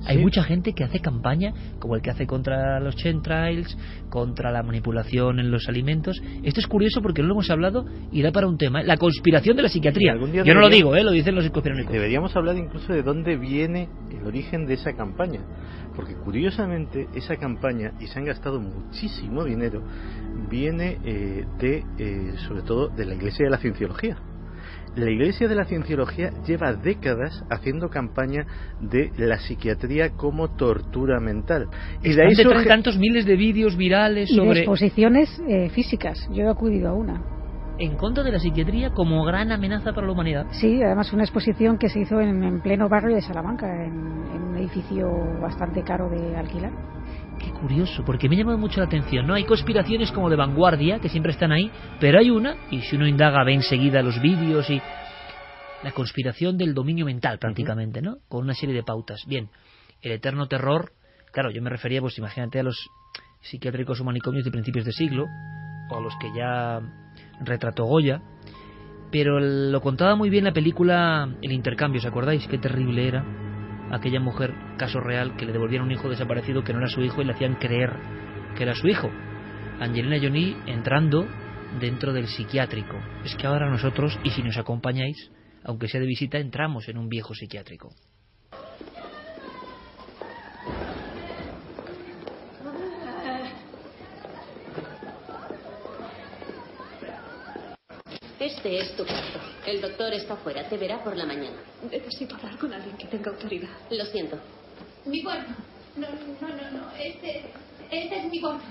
Hay mucha gente que hace campaña, como el que hace contra los chemtrails, contra la manipulación en los alimentos. Esto es curioso porque no lo hemos hablado y da para un tema, la conspiración de la psiquiatría. Yo no lo digo, lo dicen los conspiranoicos. Deberíamos hablar incluso de dónde viene el origen de esa campaña, porque curiosamente esa campaña, y se han gastado muchísimo dinero, viene sobre todo de la Iglesia de la Cienciología. La Iglesia de la Cienciología lleva décadas haciendo campaña de la psiquiatría como tortura mental. Y de ahí surge tantos miles de vídeos virales y sobre de exposiciones físicas. Yo he acudido a una. En contra de la psiquiatría como gran amenaza para la humanidad. Sí, además una exposición que se hizo en pleno barrio de Salamanca, en un edificio bastante caro de alquilar. Qué curioso, porque me ha llamado mucho la atención, ¿no? Hay conspiraciones como de vanguardia, que siempre están ahí, pero hay una, y si uno indaga ve enseguida los vídeos y... la conspiración del dominio mental, prácticamente, ¿no? Con una serie de pautas. Bien, el eterno terror, claro, yo me refería, pues imagínate a los psiquiátricos o manicomios de principios de siglo, o a los que ya retrató Goya, pero lo contaba muy bien la película El intercambio, ¿os acordáis? Qué terrible era aquella mujer, caso real, que le devolvieron un hijo desaparecido que no era su hijo y le hacían creer que era su hijo. Angelina Jolie entrando dentro del psiquiátrico. Es que ahora nosotros, y si nos acompañáis, aunque sea de visita, entramos en un viejo psiquiátrico. Este es tu cuarto. El doctor está fuera. Te verá por la mañana. Necesito hablar con alguien que tenga autoridad. Lo siento. Mi cuarto. No. Este es mi cuarto.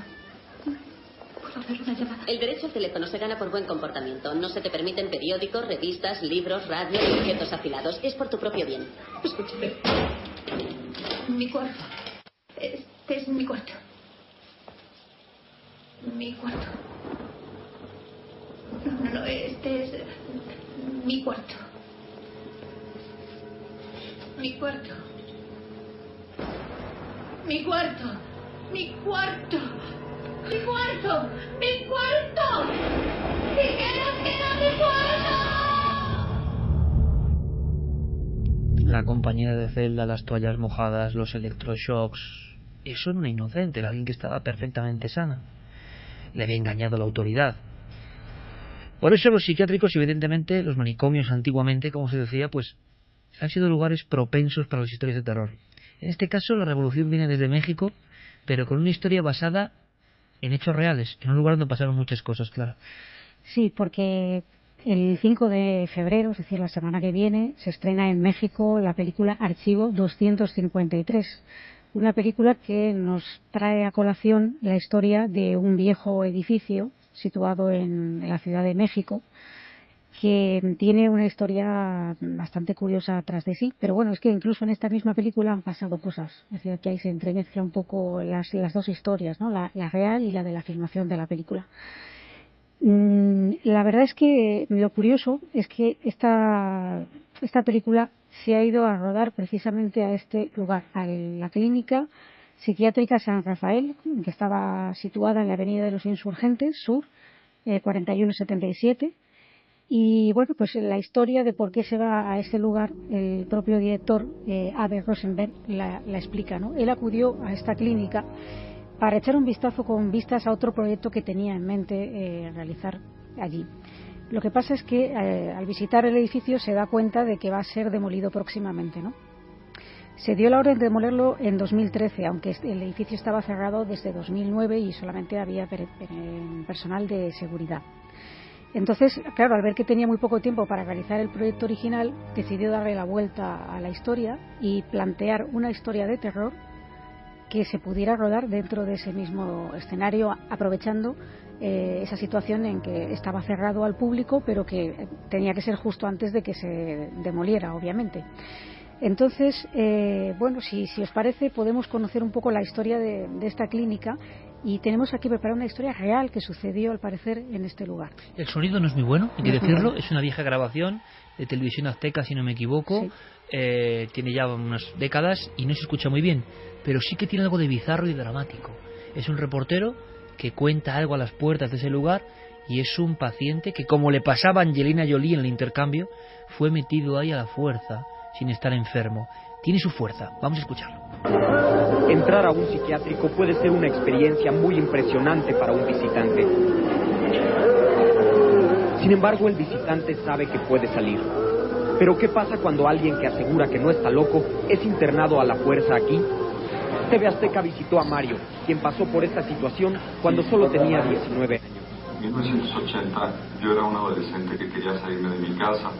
¿Puedo hacer una llamada? El derecho al teléfono se gana por buen comportamiento. No se te permiten periódicos, revistas, libros, radio y objetos afilados. Es por tu propio bien. Escúchame. Mi cuarto. Este es mi cuarto. Mi cuarto. No, este es mi cuarto. Mi cuarto. Mi cuarto. Mi cuarto. Mi cuarto. Mi cuarto. Dijeron que era mi cuarto. La compañía de celda, las toallas mojadas, los electroshocks. Eso era una inocente, era alguien que estaba perfectamente sana. Le había engañado la autoridad. Por eso los psiquiátricos, evidentemente, los manicomios antiguamente, como se decía, pues han sido lugares propensos para las historias de terror. En este caso, la revolución viene desde México, pero con una historia basada en hechos reales, en un lugar donde pasaron muchas cosas, claro. Sí, porque el 5 de febrero, es decir, la semana que viene, se estrena en México la película Archivo 253. Una película que nos trae a colación la historia de un viejo edificio situado en la Ciudad de México, que tiene una historia bastante curiosa tras de sí. Pero bueno, es que incluso en esta misma película han pasado cosas. Es decir, que ahí se entremezcla un poco las dos historias, ¿no? La real y la de la filmación de la película. La verdad es que lo curioso es que esta película se ha ido a rodar precisamente a este lugar, a la clínica psiquiátrica San Rafael, que estaba situada en la Avenida de los Insurgentes Sur, 4177. Y bueno, pues la historia de por qué se va a este lugar, el propio director, Abe Rosenberg, la explica, ¿no? Él acudió a esta clínica para echar un vistazo con vistas a otro proyecto que tenía en mente realizar allí. Lo que pasa es que al visitar el edificio se da cuenta de que va a ser demolido próximamente, ¿no? Se dio la orden de demolerlo en 2013, aunque el edificio estaba cerrado desde 2009 y solamente había personal de seguridad. Entonces, claro, al ver que tenía muy poco tiempo para realizar el proyecto original, decidió darle la vuelta a la historia y plantear una historia de terror que se pudiera rodar dentro de ese mismo escenario, aprovechando esa situación en que estaba cerrado al público, pero que tenía que ser justo antes de que se demoliera, obviamente. Entonces, bueno, si os parece, podemos conocer un poco la historia de esta clínica, y tenemos aquí preparada una historia real que sucedió, al parecer, en este lugar. El sonido no es muy bueno, hay que decirlo, es una vieja grabación de Televisión Azteca, si no me equivoco, sí. Tiene ya unas décadas y no se escucha muy bien, pero sí que tiene algo de bizarro y dramático. Es un reportero que cuenta algo a las puertas de ese lugar, y es un paciente que, como le pasaba a Angelina Jolie en el intercambio, fue metido ahí a la fuerza sin estar enfermo. Tiene su fuerza. Vamos a escucharlo. Entrar a un psiquiátrico puede ser una experiencia muy impresionante para un visitante. Sin embargo, el visitante sabe que puede salir. Pero ¿qué pasa cuando alguien que asegura que no está loco es internado a la fuerza aquí? TV Azteca visitó a Mario, quien pasó por esta situación cuando solo tenía 19 años. En 1980 yo era un adolescente que quería salirme de mi casa.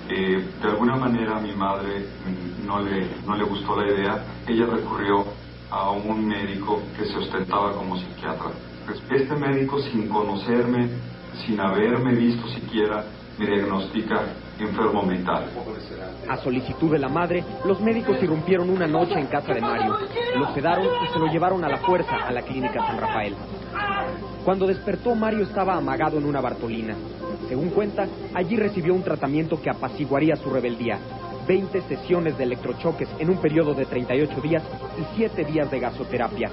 De alguna manera a mi madre no le gustó la idea. Ella recurrió a un médico que se ostentaba como psiquiatra. Este médico, sin conocerme, sin haberme visto siquiera, me diagnostica enfermo mental. A solicitud de la madre, los médicos irrumpieron una noche en casa de Mario. Lo sedaron y se lo llevaron a la fuerza a la clínica San Rafael. Cuando despertó, Mario estaba amagado en una Bartolina. Según cuenta, allí recibió un tratamiento que apaciguaría su rebeldía. 20 sesiones de electrochoques en un periodo de 38 días y 7 días de gasoterapia.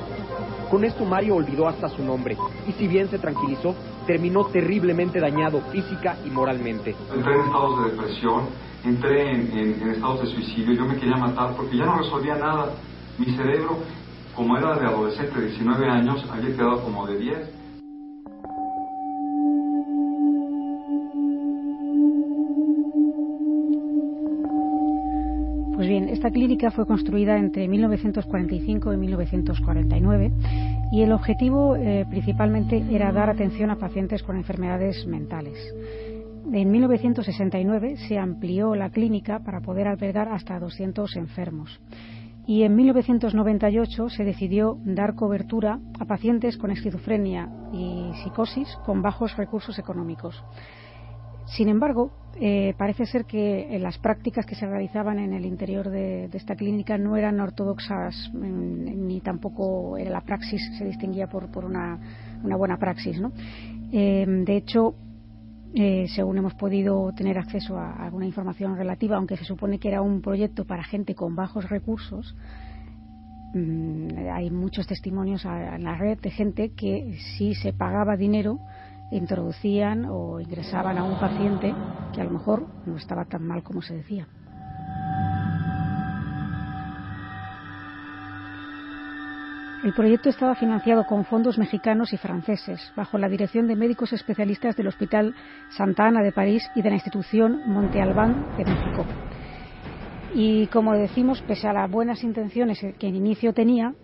Con esto Mario olvidó hasta su nombre, y si bien se tranquilizó, terminó terriblemente dañado física y moralmente. Entré en estados de depresión, entré en estados de suicidio, yo me quería matar porque ya no resolvía nada. Mi cerebro, como era de adolescente de 19 años, había quedado como de 10. Pues bien, esta clínica fue construida entre 1945 y 1949 y el objetivo principalmente era dar atención a pacientes con enfermedades mentales. En 1969 se amplió la clínica para poder albergar hasta 200 enfermos y en 1998 se decidió dar cobertura a pacientes con esquizofrenia y psicosis con bajos recursos económicos. Sin embargo, parece ser que las prácticas que se realizaban en el interior de esta clínica no eran ortodoxas, ni tampoco era la praxis, se distinguía por una buena praxis, ¿no? De hecho, según hemos podido tener acceso a alguna información relativa, aunque se supone que era un proyecto para gente con bajos recursos, hay muchos testimonios en la red de gente que si se pagaba dinero introducían o ingresaban a un paciente que a lo mejor no estaba tan mal como se decía. El proyecto estaba financiado con fondos mexicanos y franceses, bajo la dirección de médicos especialistas del Hospital Santa Ana de París y de la institución Monte Albán de México. Y como decimos, pese a las buenas intenciones que en inicio tenía,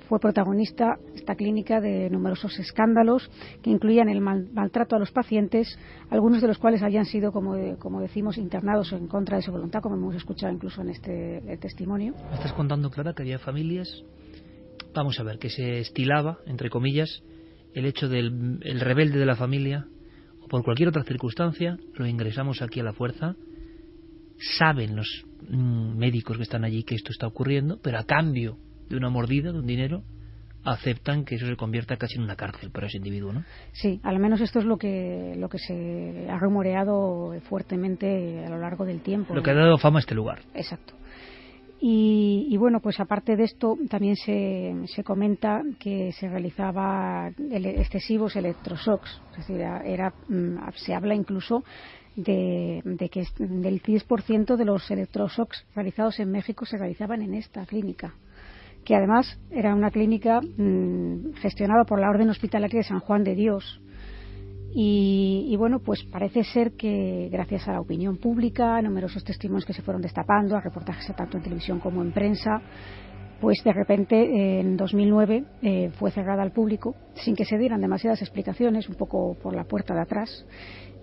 fue protagonista esta clínica de numerosos escándalos que incluían el maltrato a los pacientes, algunos de los cuales habían sido, como decimos, internados en contra de su voluntad, como hemos escuchado incluso en este testimonio. Me estás contando, Clara, que había familias, vamos a ver, que se estilaba, entre comillas, el hecho del el rebelde de la familia, o por cualquier otra circunstancia, lo ingresamos aquí a la fuerza. Saben los médicos que están allí que esto está ocurriendo, pero a cambio de una mordida, de un dinero, aceptan que eso se convierta casi en una cárcel para ese individuo, ¿no? Sí, al menos esto es lo que se ha rumoreado fuertemente a lo largo del tiempo. Lo que ha dado fama a este lugar. Exacto. Y bueno, pues aparte de esto, también se comenta que se realizaba excesivos electroshocks, es decir, se habla incluso de que del 10% de los electroshocks realizados en México se realizaban en esta clínica, que además era una clínica gestionada por la Orden Hospitalaria de San Juan de Dios. Y bueno, pues parece ser que gracias a la opinión pública, a numerosos testimonios que se fueron destapando, a reportajes tanto en televisión como en prensa, pues de repente en 2009 fue cerrada al público sin que se dieran demasiadas explicaciones, un poco por la puerta de atrás.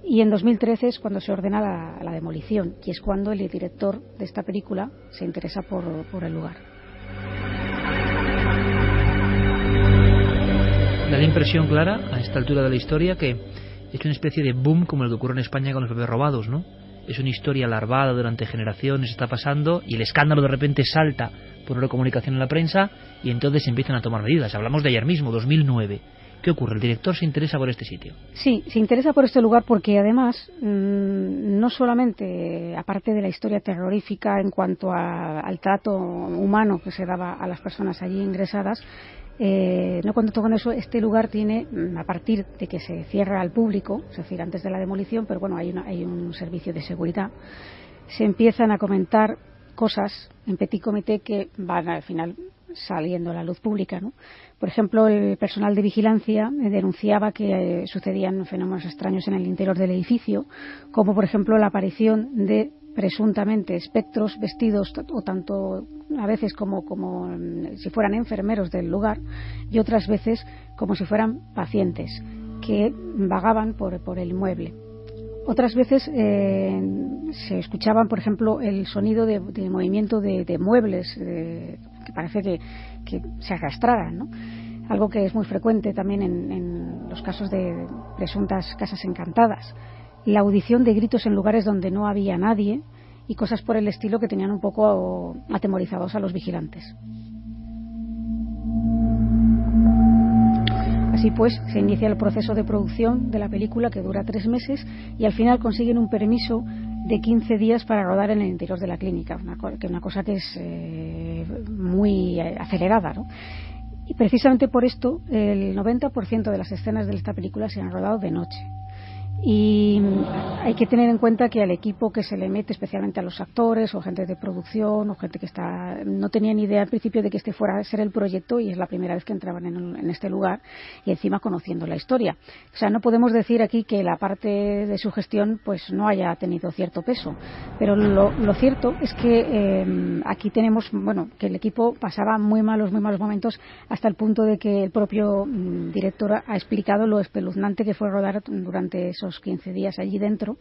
Y en 2013 es cuando se ordena la demolición, y es cuando el director de esta película se interesa por el lugar. Da la impresión, Clara, a esta altura de la historia, que es una especie de boom como el que ocurre en España con los bebés robados, ¿no? Es una historia larvada durante generaciones, está pasando, y el escándalo de repente salta por una comunicación en la prensa, y entonces se empiezan a tomar medidas. Hablamos de ayer mismo, 2009. ¿Qué ocurre? ¿El director se interesa por este sitio? Sí, se interesa por este lugar porque además no solamente, aparte de la historia terrorífica en cuanto al trato humano que se daba a las personas allí ingresadas, no contento con eso, este lugar tiene, a partir de que se cierra al público, es decir, antes de la demolición, pero bueno, hay un servicio de seguridad, se empiezan a comentar cosas en petit comité que van al final saliendo a la luz pública, ¿no? Por ejemplo, el personal de vigilancia denunciaba que sucedían fenómenos extraños en el interior del edificio, como por ejemplo la aparición de presuntamente espectros vestidos o tanto a veces como si fueran enfermeros del lugar y otras veces como si fueran pacientes que vagaban por el inmueble. Otras veces se escuchaban, por ejemplo, el sonido de movimiento de muebles que parece que se arrastraran, ¿no? Algo que es muy frecuente también en los casos de presuntas casas encantadas. La audición de gritos en lugares donde no había nadie y cosas por el estilo que tenían un poco atemorizados a los vigilantes. Así pues, se inicia el proceso de producción de la película, que dura 3 meses, y al final consiguen un permiso de 15 días para rodar en el interior de la clínica, una cosa que es muy acelerada, ¿no? Y precisamente por esto, el 90% de las escenas de esta película se han rodado de noche. Y hay que tener en cuenta que al equipo que se le mete, especialmente a los actores o gente de producción o gente que no tenía ni idea al principio de que este fuera a ser el proyecto, y es la primera vez que entraban en este lugar y encima conociendo la historia. O sea, no podemos decir aquí que la parte de su gestión pues no haya tenido cierto peso, pero lo cierto es que aquí tenemos, que el equipo pasaba muy malos momentos, hasta el punto de que el propio director ha explicado lo espeluznante que fue rodar durante esos 15 días allí dentro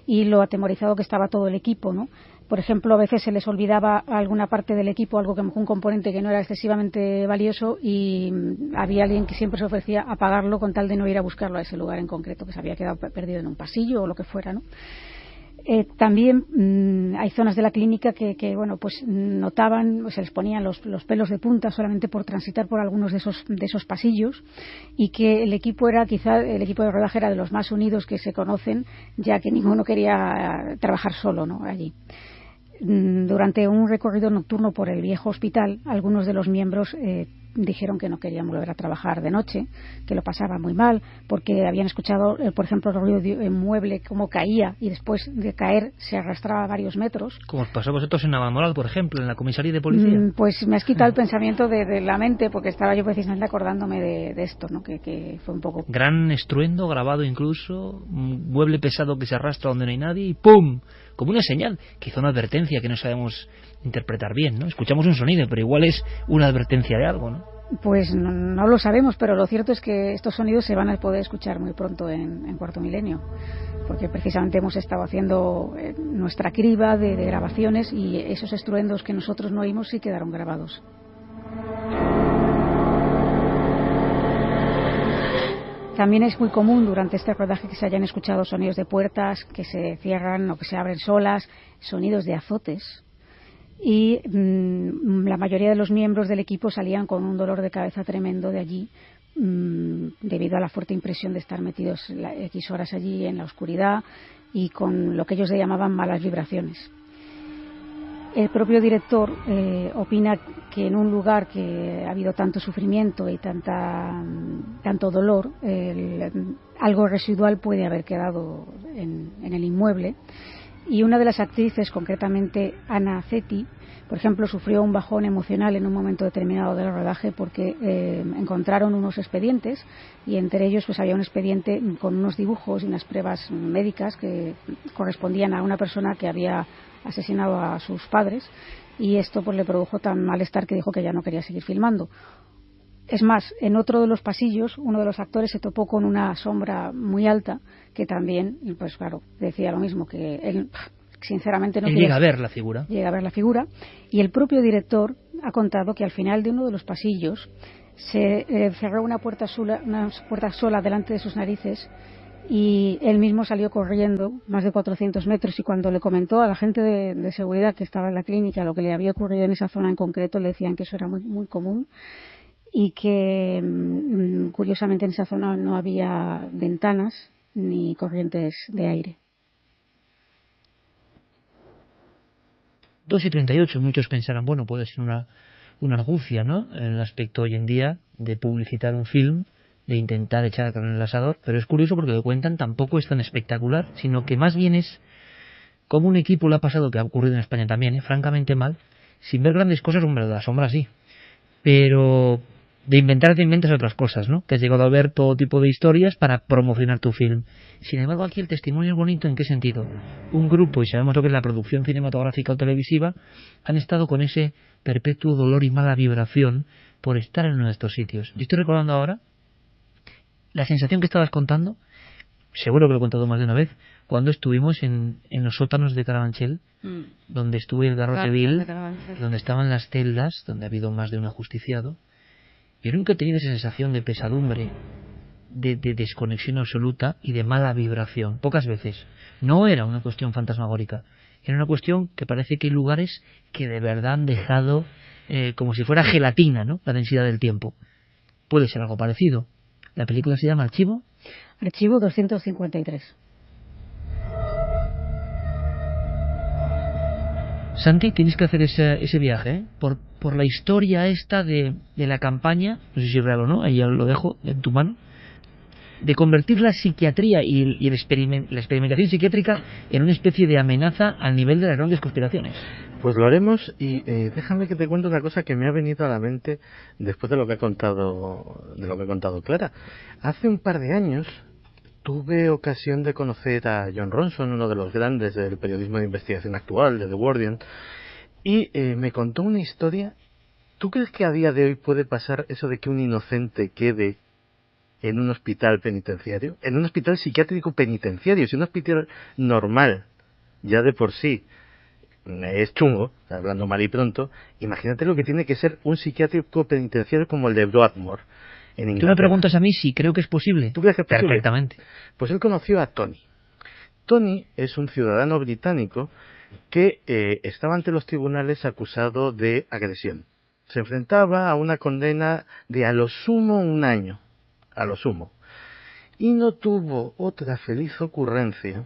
y lo atemorizado que estaba todo el equipo, ¿no? Por ejemplo, a veces se les olvidaba alguna parte del equipo, un componente que no era excesivamente valioso, y había alguien que siempre se ofrecía a pagarlo con tal de no ir a buscarlo a ese lugar en concreto, que se había quedado perdido en un pasillo o lo que fuera, ¿no? También hay zonas de la clínica que pues notaban, se les ponían los pelos de punta solamente por transitar por algunos de esos pasillos, y que el equipo de rodaje era de los más unidos que se conocen, ya que ninguno quería trabajar solo, ¿no? Allí. Durante un recorrido nocturno por el viejo hospital, algunos de los miembros dijeron que no querían volver a trabajar de noche, que lo pasaban muy mal, porque habían escuchado, por ejemplo, el ruido de un mueble como caía y después de caer se arrastraba varios metros. Como os pasó a vosotros en Navamoral, por ejemplo, en la comisaría de policía. Pues me has quitado el pensamiento de la mente, porque estaba yo precisamente acordándome de esto, ¿no? Que fue un poco... Gran estruendo, grabado incluso, un mueble pesado que se arrastra donde no hay nadie y ¡pum! Como una señal, quizá una advertencia que no sabemos interpretar bien, ¿no? Escuchamos un sonido, pero igual es una advertencia de algo, ¿no? Pues no lo sabemos, pero lo cierto es que estos sonidos se van a poder escuchar muy pronto en Cuarto Milenio, porque precisamente hemos estado haciendo nuestra criba de grabaciones, y esos estruendos que nosotros no oímos sí quedaron grabados. También es muy común durante este rodaje que se hayan escuchado sonidos de puertas que se cierran o que se abren solas, sonidos de azotes, y la mayoría de los miembros del equipo salían con un dolor de cabeza tremendo de allí, debido a la fuerte impresión de estar metidos X horas allí en la oscuridad y con lo que ellos le llamaban malas vibraciones. El propio director opina que en un lugar que ha habido tanto sufrimiento y tanto dolor, algo residual puede haber quedado en el inmueble. Y una de las actrices, concretamente Ana Ceti, por ejemplo, sufrió un bajón emocional en un momento determinado del rodaje, porque encontraron unos expedientes, y entre ellos pues había un expediente con unos dibujos y unas pruebas médicas que correspondían a una persona que había asesinado a sus padres, y esto pues le produjo tan malestar que dijo que ya no quería seguir filmando. Es más, en otro de los pasillos, uno de los actores se topó con una sombra muy alta que también, pues claro, decía lo mismo, que él sinceramente no quería... Llega a ver la figura. Llega a ver la figura, y el propio director ha contado que al final de uno de los pasillos se cerró una puerta sola delante de sus narices, y él mismo salió corriendo más de 400 metros, y cuando le comentó a la gente de seguridad que estaba en la clínica lo que le había ocurrido en esa zona en concreto, le decían que eso era muy, muy común, y que curiosamente en esa zona no había ventanas ni corrientes de aire. 2:38, muchos pensarán, bueno, puede ser una argucia, ¿no?, en el aspecto hoy en día de publicitar un film, de intentar echar carne en el asador, pero es curioso porque lo que cuentan tampoco es tan espectacular, sino que más bien es como un equipo le ha pasado, que ha ocurrido en España también, francamente mal, sin ver grandes cosas, hombre, de la sombra sí, pero de inventar te inventas otras cosas, ¿no? Te has llegado a ver todo tipo de historias para promocionar tu film. Sin embargo, aquí el testimonio es bonito, ¿en qué sentido? Un grupo, y sabemos lo que es la producción cinematográfica o televisiva, han estado con ese perpetuo dolor y mala vibración por estar en uno de estos sitios. Yo estoy recordando ahora la sensación que estabas contando, seguro que lo he contado más de una vez, cuando estuvimos en los sótanos de Carabanchel, donde estuve el Garroteville, donde estaban las celdas, donde ha habido más de un ajusticiado. Yo nunca he tenido esa sensación de pesadumbre, de desconexión absoluta y de mala vibración. Pocas veces. No era una cuestión fantasmagórica. Era una cuestión que parece que hay lugares que de verdad han dejado como si fuera gelatina, ¿no? La densidad del tiempo. Puede ser algo parecido. La película se llama Archivo. Archivo 253. Santi, tienes que hacer ese viaje, ¿eh? Por la historia esta de la campaña, no sé si es real o no, ahí ya lo dejo en tu mano, de convertir la psiquiatría y la experimentación psiquiátrica en una especie de amenaza al nivel de las grandes conspiraciones. Pues lo haremos y déjame que te cuente una cosa que me ha venido a la mente después de lo que ha contado Clara. Hace un par de años tuve ocasión de conocer a Jon Ronson, uno de los grandes del periodismo de investigación actual, de The Guardian, y me contó una historia. ¿Tú crees que a día de hoy puede pasar eso de que un inocente quede en un hospital penitenciario? En un hospital psiquiátrico penitenciario, si un hospital normal, ya de por sí, es chungo, hablando mal y pronto, imagínate lo que tiene que ser un psiquiátrico penitenciario como el de Broadmoor. Tú me preguntas a mí si creo que es posible. ¿Tú crees que es posible? Perfectamente. Pues él conoció a Tony. Tony es un ciudadano británico que estaba ante los tribunales acusado de agresión. Se enfrentaba a una condena de a lo sumo 1 año. A lo sumo. Y no tuvo otra feliz ocurrencia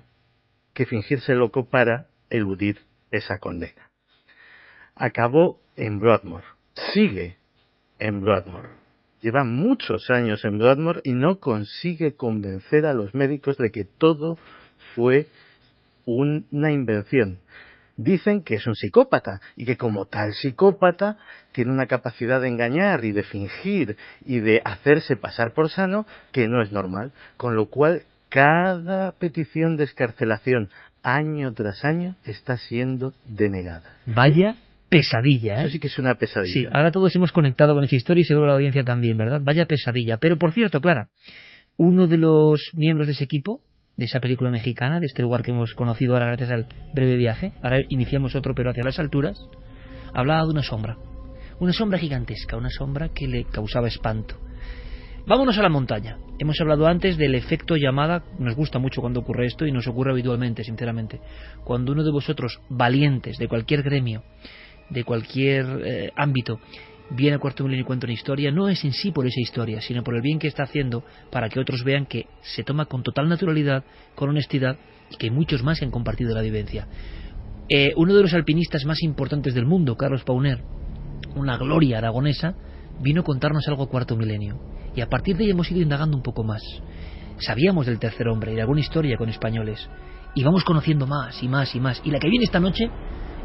que fingirse loco para eludir esa condena. Acabó en Broadmoor. Sigue en Broadmoor. Lleva muchos años en Broadmoor y no consigue convencer a los médicos de que todo fue una invención. Dicen que es un psicópata y que como tal psicópata tiene una capacidad de engañar y de fingir y de hacerse pasar por sano que no es normal. Con lo cual cada petición de excarcelación año tras año está siendo denegada. Vaya pesadilla, ¿eh? Eso sí que es una pesadilla. Sí, ahora todos hemos conectado con esa historia y seguro la audiencia también, ¿verdad? Vaya pesadilla. Pero por cierto, Clara, uno de los miembros de ese equipo, de esa película mexicana, de este lugar que hemos conocido ahora gracias al breve viaje, ahora iniciamos otro pero hacia las alturas, hablaba de una sombra gigantesca, una sombra que le causaba espanto. Vámonos a la montaña. Hemos hablado antes del efecto llamada, nos gusta mucho cuando ocurre esto y nos ocurre habitualmente, sinceramente. Cuando uno de vosotros, valientes de cualquier gremio, de cualquier ámbito, viene a Cuarto Milenio y cuenta una historia, no es en sí por esa historia, sino por el bien que está haciendo para que otros vean que se toma con total naturalidad, con honestidad, y que muchos más han compartido la vivencia. Uno de los alpinistas más importantes del mundo, Carlos Pauner, una gloria aragonesa, vino a contarnos algo a Cuarto Milenio, y a partir de ahí hemos ido indagando un poco más. Sabíamos del tercer hombre y de alguna historia con españoles, y vamos conociendo más y más y más, y la que viene esta noche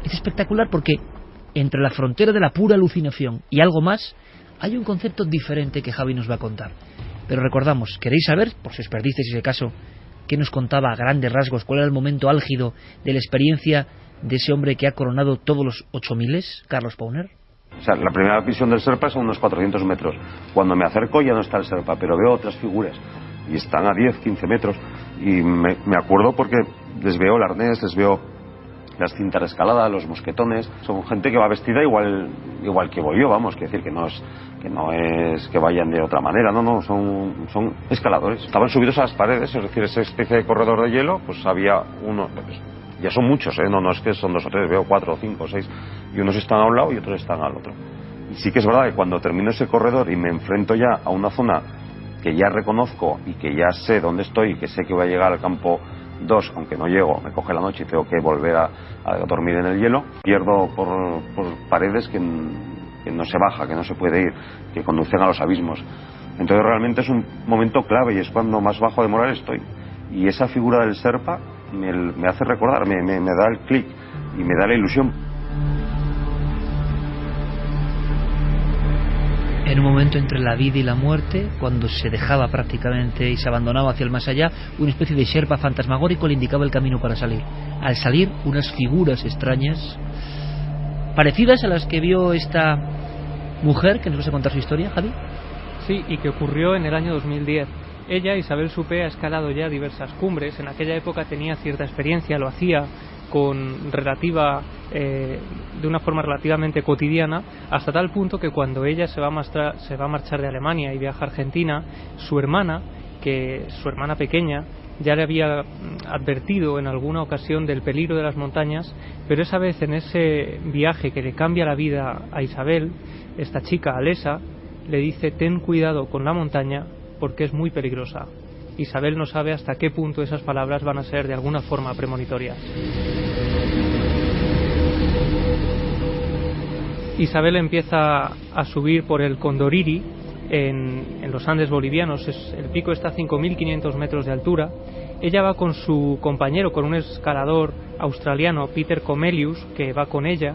es espectacular porque entre la frontera de la pura alucinación y algo más, hay un concepto diferente que Javi nos va a contar. Pero recordamos, ¿queréis saber, por si os perdisteis ese caso, qué nos contaba a grandes rasgos, cuál era el momento álgido de la experiencia de ese hombre que ha coronado todos los 8000, Carlos Pauner? O sea, la primera visión del Serpa son unos 400 metros. Cuando me acerco ya no está el Serpa, pero veo otras figuras. Y están a 10, 15 metros. Y me acuerdo porque les veo el arnés, les veo las cintas de escalada, los mosquetones. Son gente que va vestida igual que voy yo, vamos, que decir que no es que vayan de otra manera, no, son escaladores. Estaban subidos a las paredes, es decir, esa especie de corredor de hielo, pues había uno, ya son muchos, no es que son 2 o 3, veo 4 o 5 o 6, y unos están a un lado y otros están al otro. Y sí que es verdad que cuando termino ese corredor y me enfrento ya a una zona que ya reconozco y que ya sé dónde estoy, que sé que voy a llegar al campo 2, aunque no llego, me coge la noche y tengo que volver a dormir en el hielo, pierdo por paredes que no se baja, que no se puede ir, que conducen a los abismos. Entonces realmente es un momento clave y es cuando más bajo de moral estoy. Y esa figura del Serpa me hace recordar, me da el clic y me da la ilusión. En un momento entre la vida y la muerte, cuando se dejaba prácticamente y se abandonaba hacia el más allá, una especie de sherpa fantasmagórico le indicaba el camino para salir. Al salir, unas figuras extrañas, parecidas a las que vio esta mujer, que nos vas a contar su historia, Javi. Sí, y que ocurrió en el año 2010. Ella, Isabel Suppé, ha escalado ya diversas cumbres. En aquella época tenía cierta experiencia, lo hacía de una forma relativamente cotidiana, hasta tal punto que cuando ella se va a marchar de Alemania y viaja a Argentina, su hermana pequeña, ya le había advertido en alguna ocasión del peligro de las montañas, pero esa vez en ese viaje que le cambia la vida a Isabel, esta chica, Alesa, le dice: ten cuidado con la montaña porque es muy peligrosa. Isabel no sabe hasta qué punto esas palabras van a ser de alguna forma premonitorias. Isabel empieza a subir por el Condoriri en los Andes bolivianos. El pico está a 5.500 metros de altura. Ella va con su compañero, con un escalador australiano, Peter Comelius, que va con ella,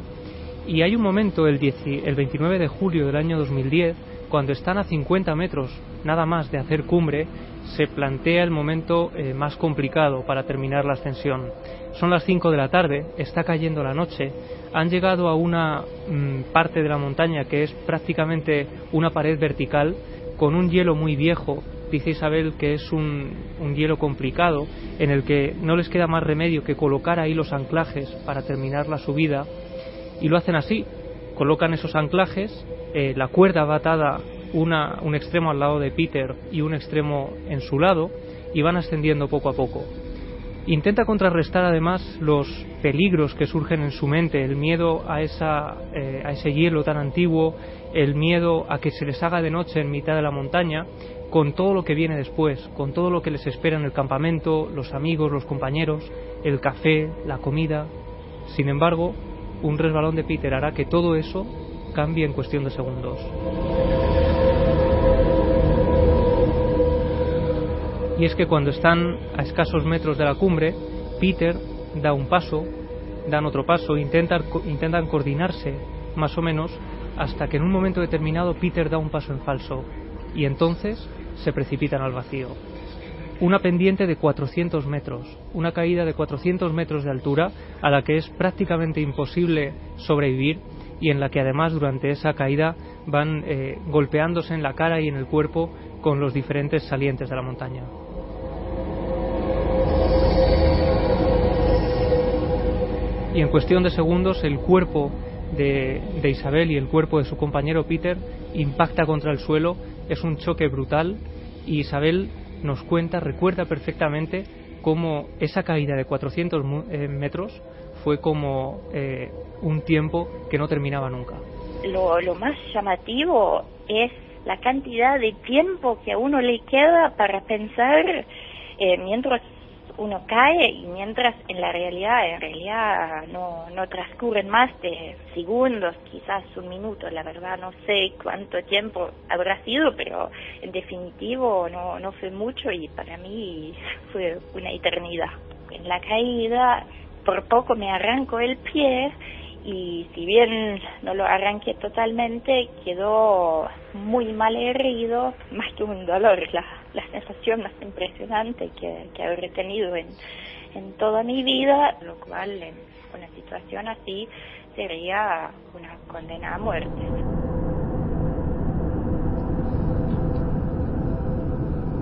y hay un momento, el 29 de julio del año 2010, cuando están a 50 metros nada más de hacer cumbre, se plantea el momento más complicado para terminar la ascensión. Son las 5 de la tarde, está cayendo la noche, han llegado a una parte de la montaña que es prácticamente una pared vertical con un hielo muy viejo. Dice Isabel que es un hielo complicado en el que no les queda más remedio que colocar ahí los anclajes para terminar la subida, y lo hacen así, colocan esos anclajes, la cuerda va atada un extremo al lado de Peter y un extremo en su lado, y van ascendiendo poco a poco. Intenta contrarrestar además los peligros que surgen en su mente, el miedo a ese hielo tan antiguo, el miedo a que se les haga de noche en mitad de la montaña, con todo lo que viene después, con todo lo que les espera en el campamento, los amigos, los compañeros, el café, la comida. Sin embargo, un resbalón de Peter hará que todo eso cambie en cuestión de segundos. Y es que cuando están a escasos metros de la cumbre, Peter da un paso, dan otro paso, intentan coordinarse más o menos, hasta que en un momento determinado Peter da un paso en falso, y entonces se precipitan al vacío. Una pendiente de 400 metros, una caída de 400 metros de altura a la que es prácticamente imposible sobrevivir, y en la que además durante esa caída van golpeándose en la cara y en el cuerpo con los diferentes salientes de la montaña. Y en cuestión de segundos el cuerpo de Isabel y el cuerpo de su compañero Peter impacta contra el suelo. Es un choque brutal, y Isabel nos recuerda perfectamente cómo esa caída de 400 metros fue como un tiempo que no terminaba nunca. Lo más llamativo es la cantidad de tiempo que a uno le queda para pensar mientras uno cae, y mientras en realidad no transcurren más de segundos, quizás un minuto. La verdad no sé cuánto tiempo habrá sido, pero en definitivo no fue mucho, y para mí fue una eternidad. En la caída por poco me arranco el pie, y si bien no lo arranqué totalmente, quedó muy mal herido, más que un dolor, la sensación más impresionante que habré tenido en toda mi vida, lo cual en una situación así sería una condena a muerte.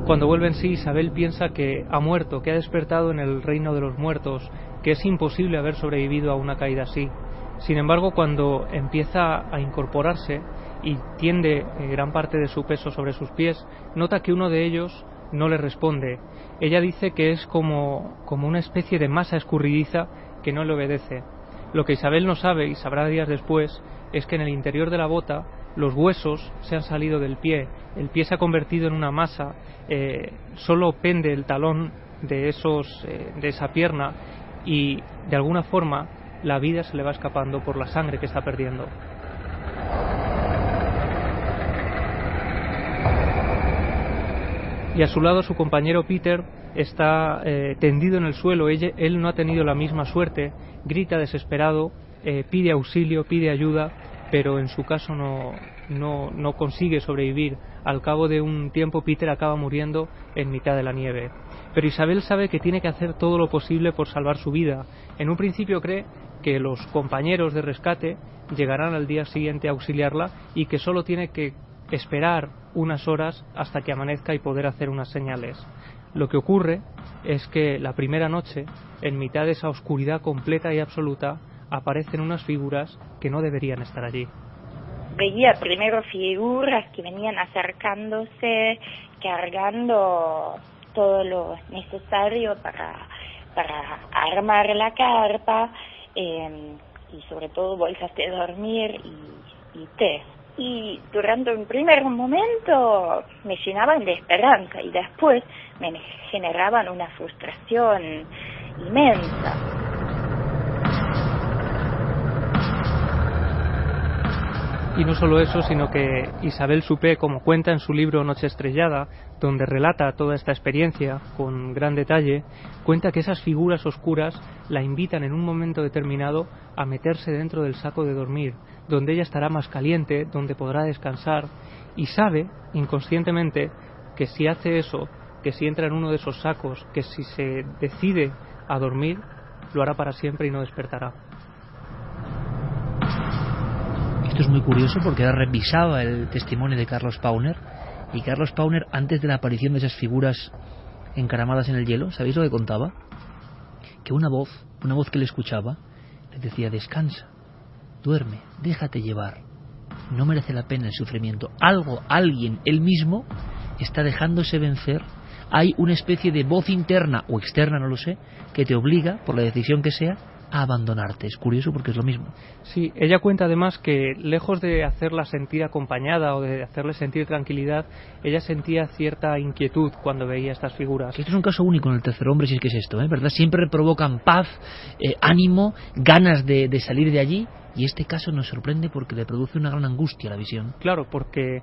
Cuando vuelve en sí, Isabel piensa que ha muerto, que ha despertado en el reino de los muertos, que es imposible haber sobrevivido a una caída así. Sin embargo, cuando empieza a incorporarse y tiende gran parte de su peso sobre sus pies, nota que uno de ellos no le responde. Ella dice que es como una especie de masa escurridiza que no le obedece. Lo que Isabel no sabe, y sabrá días después, es que en el interior de la bota los huesos se han salido del pie, el pie se ha convertido en una masa, solo pende el talón de esa pierna, y de alguna forma la vida se le va escapando por la sangre que está perdiendo. Y a su lado su compañero Peter está tendido en el suelo. Él no ha tenido la misma suerte, grita desesperado, pide auxilio, pide ayuda, pero en su caso no consigue sobrevivir. Al cabo de un tiempo Peter acaba muriendo en mitad de la nieve. Pero Isabel sabe que tiene que hacer todo lo posible por salvar su vida. En un principio cree que los compañeros de rescate llegarán al día siguiente a auxiliarla y que solo tiene que esperar unas horas hasta que amanezca y poder hacer unas señales. Lo que ocurre es que la primera noche, en mitad de esa oscuridad completa y absoluta, aparecen unas figuras que no deberían estar allí. Veía primero figuras que venían acercándose, cargando todo lo necesario para armar la carpa, y sobre todo bolsas de dormir y té. Y durante un primer momento me llenaban de esperanza y después me generaban una frustración inmensa. Y no solo eso, sino que Isabel Suppé, como cuenta en su libro Noche Estrellada, donde relata toda esta experiencia con gran detalle, cuenta que esas figuras oscuras la invitan en un momento determinado a meterse dentro del saco de dormir, donde ella estará más caliente, donde podrá descansar, y sabe, inconscientemente, que si hace eso, que si entra en uno de esos sacos, que si se decide a dormir, lo hará para siempre y no despertará. Esto es muy curioso porque ahora revisaba el testimonio de Carlos Pauner, y Carlos Pauner, antes de la aparición de esas figuras encaramadas en el hielo, ¿sabéis lo que contaba? Que una voz que le escuchaba, le decía: descansa, duerme, déjate llevar, no merece la pena el sufrimiento. Alguien, él mismo, está dejándose vencer. Hay una especie de voz interna o externa, no lo sé, que te obliga, por la decisión que sea, a abandonarte. Es curioso porque es lo mismo. Sí, ella cuenta además que lejos de hacerla sentir acompañada o de hacerle sentir tranquilidad, ella sentía cierta inquietud cuando veía estas figuras. Esto es un caso único en el Tercer Hombre, si es que es esto, ¿verdad? Siempre provocan paz, ánimo, ganas de salir de allí. Y este caso nos sorprende porque le produce una gran angustia a la visión. Claro, porque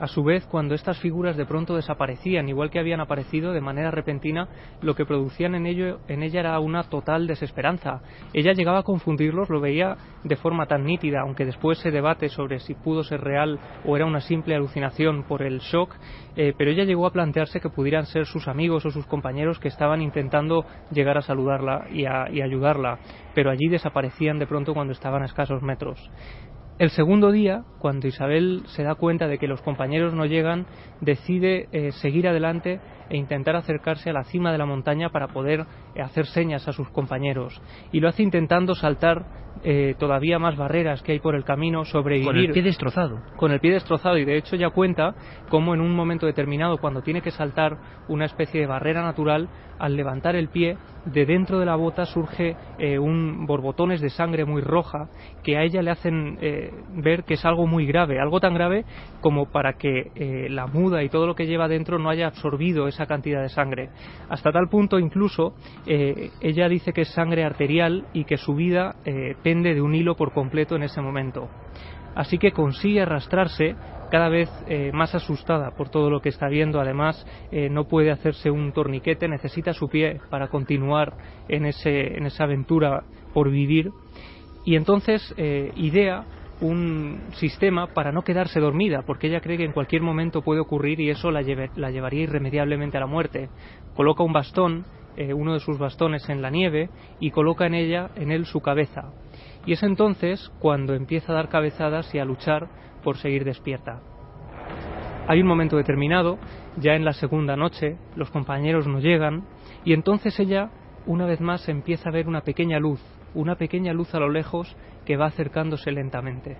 a su vez, cuando estas figuras de pronto desaparecían, igual que habían aparecido de manera repentina, lo que producían en ella era una total desesperanza. Ella llegaba a confundirlos, lo veía de forma tan nítida, aunque después se debate sobre si pudo ser real o era una simple alucinación por el shock, pero ella llegó a plantearse que pudieran ser sus amigos o sus compañeros que estaban intentando llegar a saludarla y ayudarla, pero allí desaparecían de pronto cuando estaban a escasos metros. El segundo día, cuando Isabel se da cuenta de que los compañeros no llegan, decide seguir adelante e intentar acercarse a la cima de la montaña para poder hacer señas a sus compañeros. Y lo hace intentando saltar todavía más barreras que hay por el camino, sobrevivir. Con el pie destrozado. Con el pie destrozado, y de hecho ya cuenta cómo en un momento determinado, cuando tiene que saltar una especie de barrera natural, al levantar el pie, de dentro de la bota surge borbotones de sangre muy roja que a ella le hacen ver que es algo muy grave, algo tan grave como para que la muda y todo lo que lleva dentro no haya absorbido esa cantidad de sangre. Hasta tal punto incluso ella dice que es sangre arterial y que su vida pende de un hilo por completo en ese momento. Así que consigue arrastrarse cada vez más asustada por todo lo que está viendo. Además no puede hacerse un torniquete, necesita su pie para continuar en esa aventura por vivir, y entonces idea un sistema para no quedarse dormida, porque ella cree que en cualquier momento puede ocurrir y eso la llevaría irremediablemente a la muerte. Coloca un bastón, uno de sus bastones, en la nieve y coloca en él su cabeza, y es entonces cuando empieza a dar cabezadas y a luchar por seguir despierta. Hay un momento determinado, ya en la segunda noche, los compañeros no llegan, y entonces ella, una vez más, empieza a ver una pequeña luz a lo lejos que va acercándose lentamente.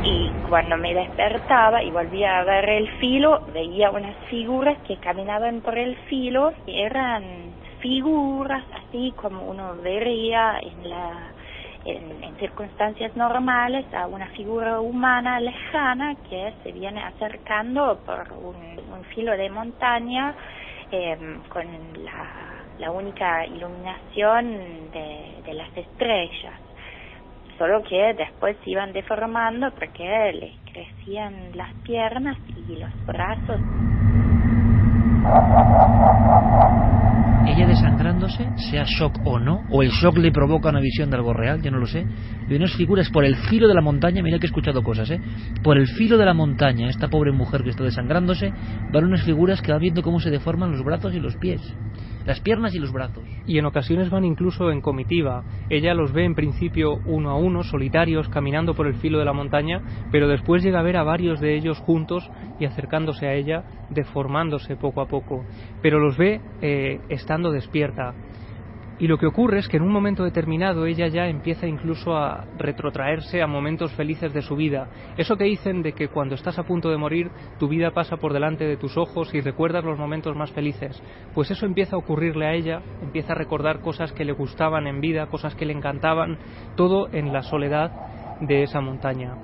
Y cuando me despertaba y volvía a ver el filo, veía unas figuras que caminaban por el filo, y eran figuras así como uno vería en circunstancias normales a una figura humana lejana que se viene acercando por un filo de montaña con la única iluminación de las estrellas, solo que después se iban deformando porque les crecían las piernas y los brazos. Ella desangrándose, sea shock o no, o el shock le provoca una visión de algo real, yo no lo sé. Ve unas figuras por el filo de la montaña, mira que he escuchado cosas, por el filo de la montaña, esta pobre mujer que está desangrándose, van unas figuras que va viendo cómo se deforman los brazos y los pies, las piernas y los brazos. Y en ocasiones van incluso en comitiva. Ella los ve en principio uno a uno, solitarios, caminando por el filo de la montaña, pero después llega a ver a varios de ellos juntos y acercándose a ella, deformándose poco a poco. Pero los ve estando despierta. Y lo que ocurre es que en un momento determinado ella ya empieza incluso a retrotraerse a momentos felices de su vida. Eso que dicen de que cuando estás a punto de morir, tu vida pasa por delante de tus ojos y recuerdas los momentos más felices. Pues eso empieza a ocurrirle a ella, empieza a recordar cosas que le gustaban en vida, cosas que le encantaban, todo en la soledad de esa montaña.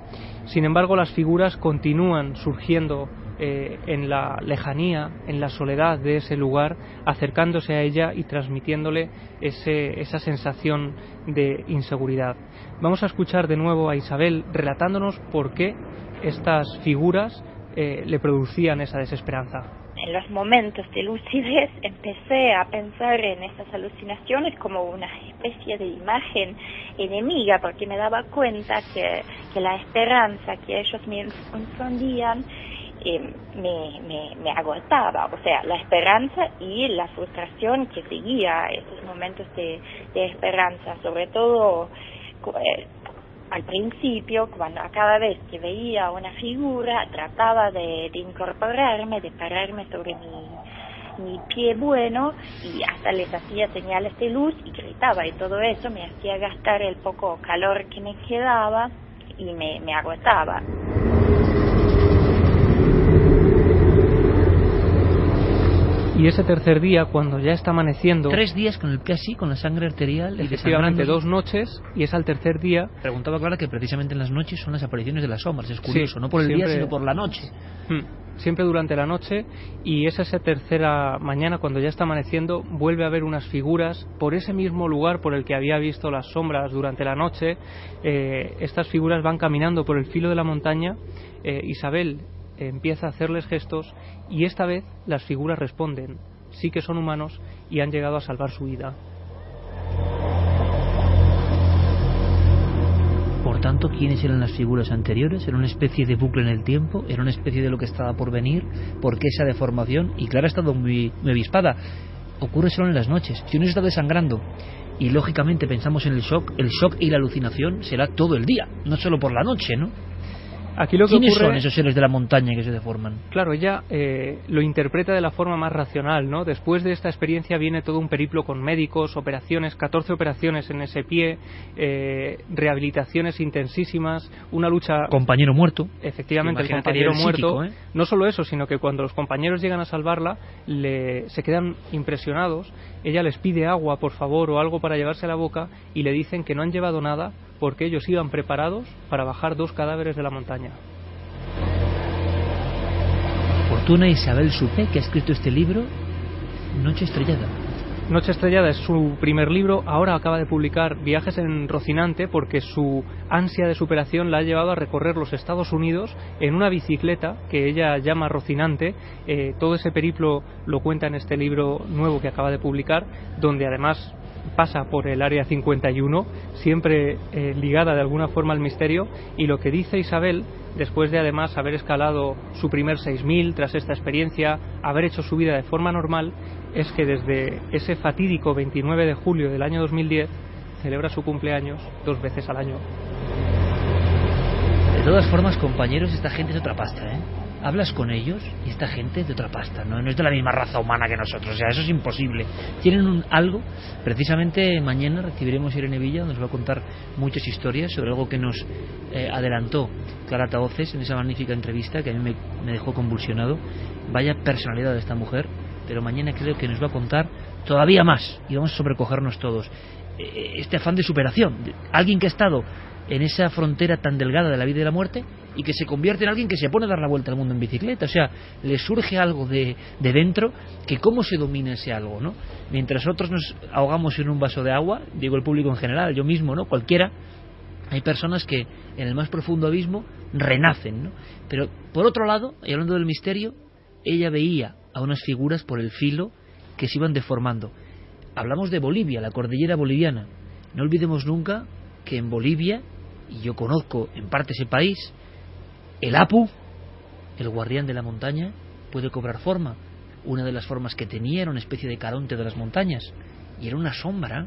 Sin embargo, las figuras continúan surgiendo en la lejanía, en la soledad de ese lugar, acercándose a ella y transmitiéndole esa sensación de inseguridad. Vamos a escuchar de nuevo a Isabel relatándonos por qué estas figuras le producían esa desesperanza. En los momentos de lucidez empecé a pensar en esas alucinaciones como una especie de imagen enemiga, porque me daba cuenta que la esperanza que ellos me infundían me agotaba, o sea, la esperanza y la frustración que seguía esos momentos de esperanza, sobre todo al principio, cuando a cada vez que veía una figura trataba de incorporarme, de pararme sobre mi pie bueno, y hasta les hacía señales de luz y gritaba, y todo eso me hacía gastar el poco calor que me quedaba y me agotaba. Y ese tercer día, cuando ya está amaneciendo... 3 días con el casi, con la sangre arterial... Efectivamente, 2 noches, y es al tercer día... Preguntaba Clara que precisamente en las noches son las apariciones de las sombras, es curioso, sí, no por el siempre, día, sino por la noche. Siempre durante la noche, y es esa tercera mañana, cuando ya está amaneciendo, vuelve a ver unas figuras por ese mismo lugar por el que había visto las sombras durante la noche. Estas figuras van caminando por el filo de la montaña. Isabel empieza a hacerles gestos y esta vez las figuras responden, sí que son humanos y han llegado a salvar su vida. Por tanto, ¿quiénes eran las figuras anteriores? ¿Era una especie de bucle en el tiempo? ¿Era una especie de lo que estaba por venir? ¿Por qué esa deformación? Y Clara ha estado muy avispada. Ocurre solo en las noches. Si uno se está desangrando y lógicamente pensamos en el shock y la alucinación será todo el día, no solo por la noche, ¿no? Aquí lo que ¿Quiénes ocurre... son esos seres de la montaña que se deforman? Claro, ella lo interpreta de la forma más racional, ¿no? Después de esta experiencia viene todo un periplo con médicos, operaciones, 14 operaciones en ese pie, rehabilitaciones intensísimas, una lucha... Compañero muerto. Efectivamente, Imagínate, el compañero muerto. psíquico, No solo eso, sino que cuando los compañeros llegan a salvarla, se quedan impresionados. Ella les pide agua, por favor, o algo para llevarse a la boca, y le dicen que no han llevado nada, porque ellos iban preparados para bajar 2 cadáveres de la montaña. Fortuna Isabel Suppé, que ha escrito este libro, Noche Estrellada. Noche Estrellada es su primer libro, ahora acaba de publicar Viajes en Rocinante, porque su ansia de superación la ha llevado a recorrer los Estados Unidos en una bicicleta que ella llama Rocinante. Todo ese periplo lo cuenta en este libro nuevo que acaba de publicar, donde además pasa por el área 51, siempre ligada de alguna forma al misterio, y lo que dice Isabel, después de además haber escalado su primer 6000 tras esta experiencia, haber hecho su vida de forma normal, es que desde ese fatídico 29 de julio del año 2010 celebra su cumpleaños 2 veces al año. De todas formas, compañeros, esta gente es de otra pasta, ¿eh? Hablas con ellos y esta gente es de otra pasta, no es de la misma raza humana que nosotros, o sea, eso es imposible. Tienen algo, precisamente mañana recibiremos a Irene Villa, donde nos va a contar muchas historias sobre algo que nos adelantó Clara Tahoces en esa magnífica entrevista que a mí me dejó convulsionado. Vaya personalidad de esta mujer, pero mañana creo que nos va a contar todavía más y vamos a sobrecogernos todos. Este afán de superación, alguien que ha estado en esa frontera tan delgada de la vida y la muerte y que se convierte en alguien que se pone a dar la vuelta al mundo en bicicleta, o sea, le surge algo de dentro, que cómo se domina ese algo, ¿no? Mientras otros nos ahogamos en un vaso de agua, digo el público en general, yo mismo, ¿no? Cualquiera, hay personas que en el más profundo abismo renacen, ¿no? Pero por otro lado, y hablando del misterio, ella veía a unas figuras por el filo que se iban deformando. Hablamos de Bolivia, la cordillera boliviana. No olvidemos nunca que en Bolivia, y yo conozco en parte ese país, el Apu, el guardián de la montaña, puede cobrar forma. Una de las formas que tenía era una especie de Caronte de las montañas, y era una sombra,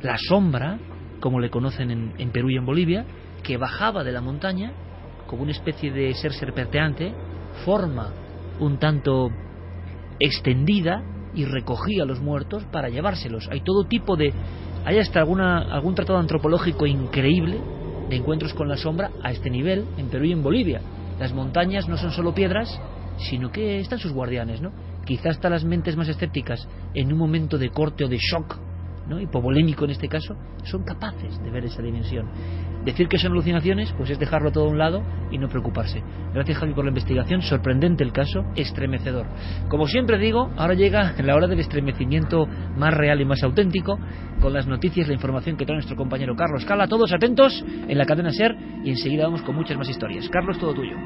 la sombra, como le conocen en Perú y en Bolivia, que bajaba de la montaña como una especie de ser serpenteante, forma un tanto extendida, y recogía a los muertos para llevárselos. Hay todo tipo de... Hay hasta algún tratado antropológico increíble de encuentros con la sombra a este nivel en Perú y en Bolivia. Las montañas no son solo piedras, sino que están sus guardianes, ¿no? Quizás hasta las mentes más escépticas, en un momento de corte o de shock, ¿no?, hipovolémico en este caso, son capaces de ver esa dimensión. Decir que son alucinaciones, pues es dejarlo todo a un lado y no preocuparse. Gracias, Javi, por la investigación. Sorprendente el caso, estremecedor. Como siempre digo, ahora llega la hora del estremecimiento más real y más auténtico, con las noticias, la información que trae nuestro compañero Carlos Cala. Todos atentos en la cadena SER, y enseguida vamos con muchas más historias. Carlos, todo tuyo.